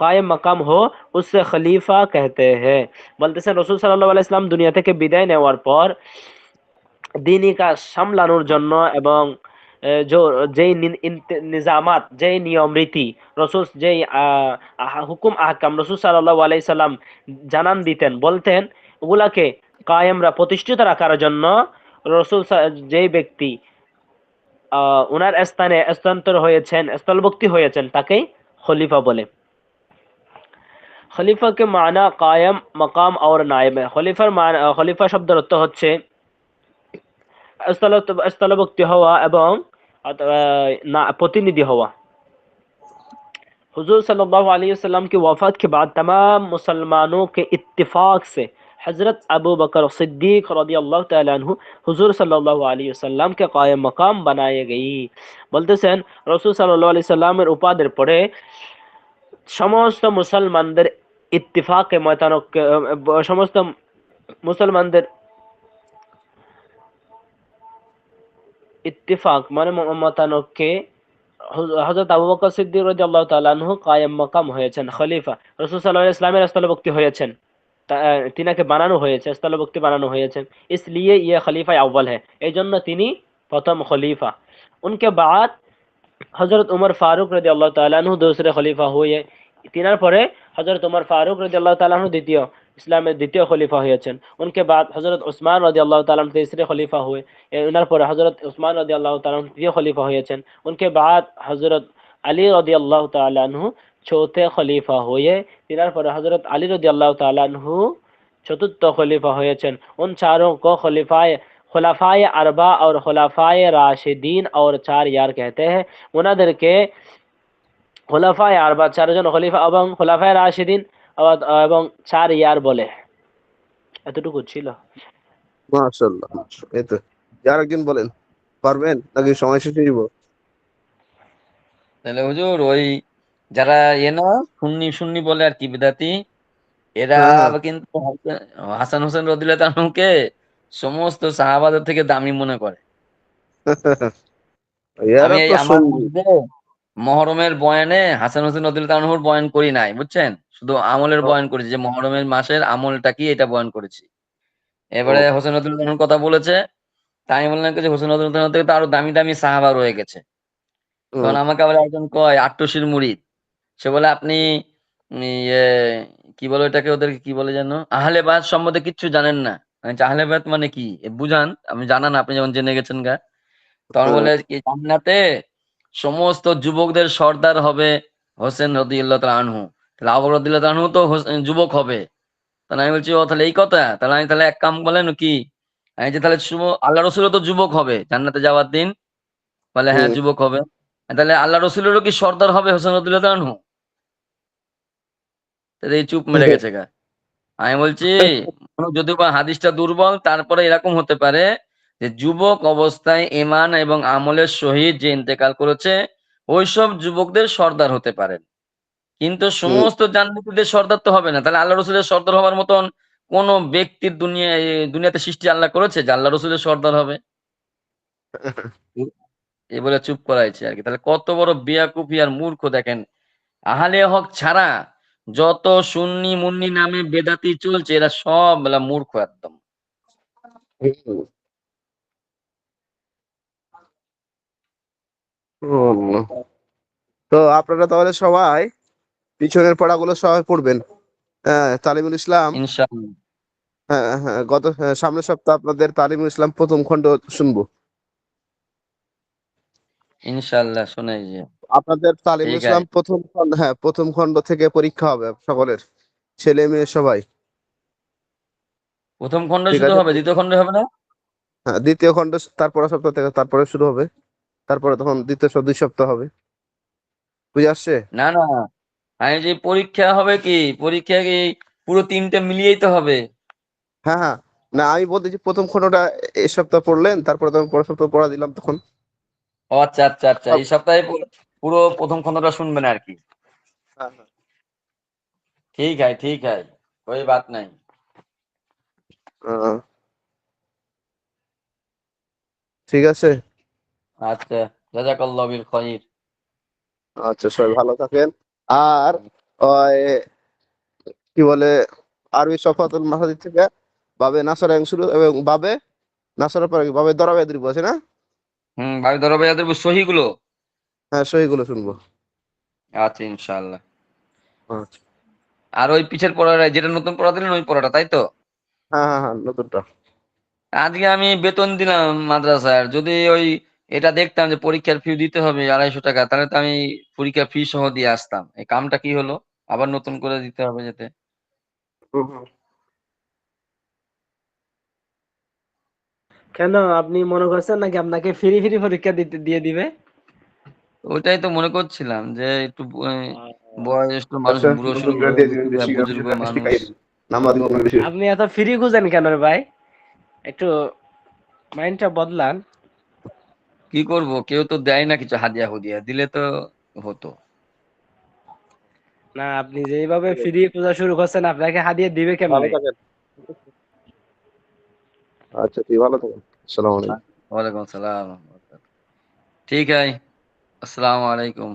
Speaker 1: कायम मकाम हो उससे खलीफा कहते हैं। বলতেছেন রাসূল সাল্লাল্লাহু আলাইহি ওয়াসাল্লাম দুনিয়া থেকে বিদায় নেওয়ার পর দ্বীনি কাজ সামলানোর জন্য এবং যেই নিজামাত, যেই নিয়ম রীতি রাসূল, যেই হুকুম আহকাম রাসূল সাল্লাল্লাহু আলাইহি সাল্লাম জানান দিতেন, বলতেন ওগুলাকে কায়েমরা প্রতিষ্ঠিত রাখার জন্য রসুল যেই ব্যক্তি ওনার স্থানে স্থানান্তর হয়েছেন, স্থলভুক্তি হয়েছেন, তাকেই খলিফা বলে। খলিফা के माना कायम मकाम और नायब है। খলিফা শব্দের অর্থ হচ্ছে স্থলভুক্তি হওয়া এবং প্রতিনিধি হওয়া। हुजूर सल्लल्लाहु अलैहि वसल्लम की वफ़ात के बाद तमाम मुसलमानों के इत्तिफाक से हज़रत अबू बकर सिद्दीक रज़ी अल्लाह ताला अन्हु हुजूर सल्लल्लाहु अलैहि वसल्लम के कायम मकाम बनाए गई। বলতেছেন রাসূল সাল্লাল্লাহু আলাইহি সাল্লামের উপাদের পরে সমস্ত মুসলমানদের ইত্তিফাকে মতানক্কে, সমস্ত মুসলমানদের ইত্তিফাক মানে মতানক্কে হযরত আবু বকর সিদ্দিক রাদিয়াল্লাহু তাআলা আনহু কায়েম মাকাম হয়েছেন, খলিফা। রাসূল সাল্লাল্লাহু আলাইহি ইসলামের স্থলভুক্তি হয়েছেন, তিনাকে বানানো হয়েছে, স্থলভুক্তি বানানো হয়েছে। इसलिए ये खलीफा अव्वल है, এই জন্য তিনি প্রথম খলিফা। उनके बाद হযরত উমর ফারুক রাদিয়াল্লাহু তাআলা আনহু दूसरे খলিফা हुए। তিনার পরে হযরত উমর ফারুক রাদিয়াল্লাহু তাআলা আনহু দ্বিতীয়, ইসলামের দ্বিতীয় খলিফা হয়েছেন। उनके बाद হযরত উসমান রাদিয়াল্লাহু তাআলা আনহু तीसरे খলিফা हुए। এনার পরে হযরত উসমান রাদিয়াল্লাহু তাআলা আনহু তৃতীয় খলিফা হয়েছেন। उनके बाद হযরত আলী রাদিয়াল্লাহু তাআলা আনহু চৌথে খলিফা हुए। তিনার পরে হযরত আলী রাদিয়াল্লাহু তাআলা আনহু চতুর্থ খলিফা হয়েছেন। उन चारों को खुलाफाए अरबा और खुलाफाए राशिदीन और चार यार कहते हैं। उनाদেরকে খুলাফায়ে আরবা, চারজন খলিফা এবং খুলাফায়ে রাশিদিন এবং চার ইয়ার বলে। এতটুকু ছিল।
Speaker 2: মাশাআল্লাহ, মাশাআল্লাহ। এই তো আর একজন বলেন, পারবেন নাকি সময় শেষ হয়ে যাব?
Speaker 3: তাহলে হুজুর ওই যারা না সুন্নি সুন্নি বলে আর কি বিদাতি, এরা
Speaker 2: হ্যাঁ, হ্যাঁ।
Speaker 3: কিন্তু হাসান হোসেন রাদিয়াল্লাহু তাআলাকে সমস্ত সাহাবাদের থেকে দামি মনে করে।
Speaker 2: এরা তো
Speaker 3: আমার
Speaker 2: সুন্নি।
Speaker 3: মধ্যে মহরমের বয়ানে হাসান হোসেন রাদিয়াল্লাহু তাআলার বয়ান করি নাই, বুঝছেন? শুধু আমলের
Speaker 2: ও,
Speaker 3: বয়ান করেছি, যে মহরমের মাসের আমলটা কি এটা বয়ান করেছি।
Speaker 2: ও,
Speaker 3: এবারে হোসেন রাদিয়াল্লাহু তাআলার কথা বলেছে, তাই আমি বললাম যে হোসেন রাদিয়াল্লাহু তাআলা থেকে তো আরো দামি দামি সাহাবা রয়ে গেছে। তখন
Speaker 2: ও,
Speaker 3: আমাকে আবার একজন কয় আট্টশির মুরিদ, সে বলে আপনি ইয়ে কি বলে ওটাকে, ওদেরকে কি বলে যেন, আহলে বায়াত সম্বন্ধে কিচ্ছু জানেন না। আমি বলছি, আহলে বায়াত মানে কি বুঝান, আমি জানান, আপনি যেমন জেনে গেছেন গা। তখন
Speaker 2: হ্যাঁ,
Speaker 3: বলে কি জান্নাতে সমস্ত যুবকদের সর্দার হবে হোসেন রাদিয়াল্লাহু তাআলা আনহু। তাহলে আবু বকর রাদিয়াল্লাহু তাআলা আনহু তো যুবক হবে। তাহলে আমি বলছি ও তাহলে এই কথা, তাহলে আমি তাহলে এক কাম বলেন কি, আমি যে তাহলে আল্লাহ রসুলও তো যুবক হবে জান্নাতে যাওয়ার দিন। বলে হ্যাঁ
Speaker 2: হুম।
Speaker 3: যুবক হবে। তাহলে আল্লাহ রসুলেরও কি সর্দার হবে হোসেন রাদিয়াল্লাহু তাআলা আনহু? তাহলে এই চুপ মেরে গেছে গা। আমি বলছি যদিও বা হাদিসটা দুর্বল, তারপরে এরকম হতে পারে যে যুবক অবস্থায় ঈমান এবং আমলের সহিত যে ইন্তেকাল করেছে ওইসব যুবকদের সর্দার হতে পারেন, কিন্তু
Speaker 2: হুম।
Speaker 3: সমস্ত জান্নাতীদের সর্দার তো হবে না। তাহলে আল্লাহ রসুলের সর্দার হওয়ার মতন কোন ব্যক্তির দুনিয়াতে সৃষ্টি আল্লাহ করেছে যে আল্লাহ রসুলের সর্দার হবে? এ বলে চুপ করাইছে আর কি। তাহলে কত বড় বেয়াকুফি আর মূর্খ দেখেন। আহলে হক ছাড়া যত সুন্নি মুন্নি নামে বেদাতি চলছে এরা সব মূর্খ একদম।
Speaker 2: হুম। আল্লাহ। তো আপনারা তাহলে সবাই পিছনের পড়াগুলো সবাই পড়বেন। হ্যাঁ, তালিমুল ইসলাম।
Speaker 3: ইনশাআল্লাহ।
Speaker 2: হ্যাঁ, হ্যাঁ, সামনের সপ্তাহে আপনাদের তালিমুল ইসলাম প্রথম খণ্ড শুনবো।
Speaker 3: ইনশাআল্লাহ শোনাই যে।
Speaker 2: আপনাদের তালিমুল
Speaker 3: ঠিক
Speaker 2: ইসলাম
Speaker 3: আছে।
Speaker 2: প্রথম খণ্ড, হ্যাঁ, প্রথম খণ্ড থেকে পরীক্ষা হবে সকলের, ছেলে মেয়ে সবাই।
Speaker 3: প্রথম খণ্ড
Speaker 2: ঠিক
Speaker 3: শুধু
Speaker 2: আছে।
Speaker 3: হবে, দ্বিতীয় খণ্ড হবে না?
Speaker 2: হ্যাঁ, দ্বিতীয় খণ্ড তারপরে সপ্তাহ থেকে তারপরে শুরু হবে। তারপরে তখন দ্বিতীয় 2 সপ্তাহ হবে। বুঝে আসছে?
Speaker 3: না না, আমি যে পরীক্ষা হবে কি, পরীক্ষা কি পুরো তিনটে মিলিয়েই তো হবে।
Speaker 2: হ্যাঁ, হ্যাঁ। না, আমি বলতেছি প্রথম খণ্ডটা এই সপ্তাহ পড়লেন, তারপরে তখন পরের সপ্তাহ পড়া দিলাম তখন।
Speaker 3: ও আচ্ছা আচ্ছা আচ্ছা, এই সপ্তাহে পুরো প্রথম খণ্ডটা শুনবেন আর কি।
Speaker 2: হ্যাঁ, হ্যাঁ।
Speaker 3: ঠিক है कोई बात नहीं।
Speaker 2: আহ, ঠিক আছে।
Speaker 3: আচ্ছা, জাযাকাল্লাহু বিল খাইর।
Speaker 2: আচ্ছা, সবাই ভালো থাকেন। আর ওই কি বলে, আরবি সফাতুল মাসাদিদ থেকে বাবে নাসরা শুরু এবং বাবে নাসরা পরে কি? বাবে দরাবে দ্রিব আছে না?
Speaker 3: ভাই ধরো ভাইয়াদের সহিগুলো।
Speaker 2: হ্যাঁ, সহিগুলো শুনবো।
Speaker 3: আচ্ছা ইনশাআল্লাহ।
Speaker 2: আচ্ছা।
Speaker 3: আর ওই পিছের পড়াটা যেটা নতুন পড়া দিলেন ওই পড়াটা, তাই তো?
Speaker 2: হ্যাঁ, হ্যাঁ, হ্যাঁ, নতুনটা।
Speaker 3: আজকে আমি বেতন দিলাম মাদ্রাসার, যদি ওই এটা দেখতাম যে পরীক্ষার ফি দিতে হবে 250 টাকা, তাহলে তো আমি পরীক্ষার ফি সহ দিয়ে আসতাম। এই কামটা কি হলো, আবার নতুন করে দিতে হবে যেতে।
Speaker 2: হুম, হুম।
Speaker 1: কেন আপনি মনে করছেন নাকি আপনাকে ফ্রি ফ্রি পরীক্ষা দিয়ে দিবে?
Speaker 3: ওইটাই তো মনে করছিলাম যে একটু বয়স্ক মানুষ,
Speaker 2: আচ্ছা,
Speaker 3: বুড়ো
Speaker 2: নতুন
Speaker 3: শুরু
Speaker 2: করে দিয়ে দিবেন, বেশি
Speaker 3: বুজুর্গ
Speaker 2: টাকা
Speaker 3: মানুষ।
Speaker 2: শিখাই দিন, নাম্বার দিব আপনার বেশি বেশি।
Speaker 1: আপনি এত ফ্রি খুঁজেন কেন রে ভাই? একটু মাইন্ডটা বদলান।
Speaker 3: কি করব, কেউ তো দেয় না কিছু, হাদিয়া হুদিয়া দিলে তো হতো।
Speaker 1: না, আপনি যেভাবে ফ্রি খোঁজা শুরু করছেন আপনাকে হাদিয়ে দিবে
Speaker 2: ভালো
Speaker 1: কেমনে?
Speaker 2: থাকেন। আচ্ছা, তুই ভালো থাকেন। আসসালামু আলাইকুম।
Speaker 3: ওয়ালাইকুম আসসালাম। ঠিক है, अस्सलाम वालेकुम।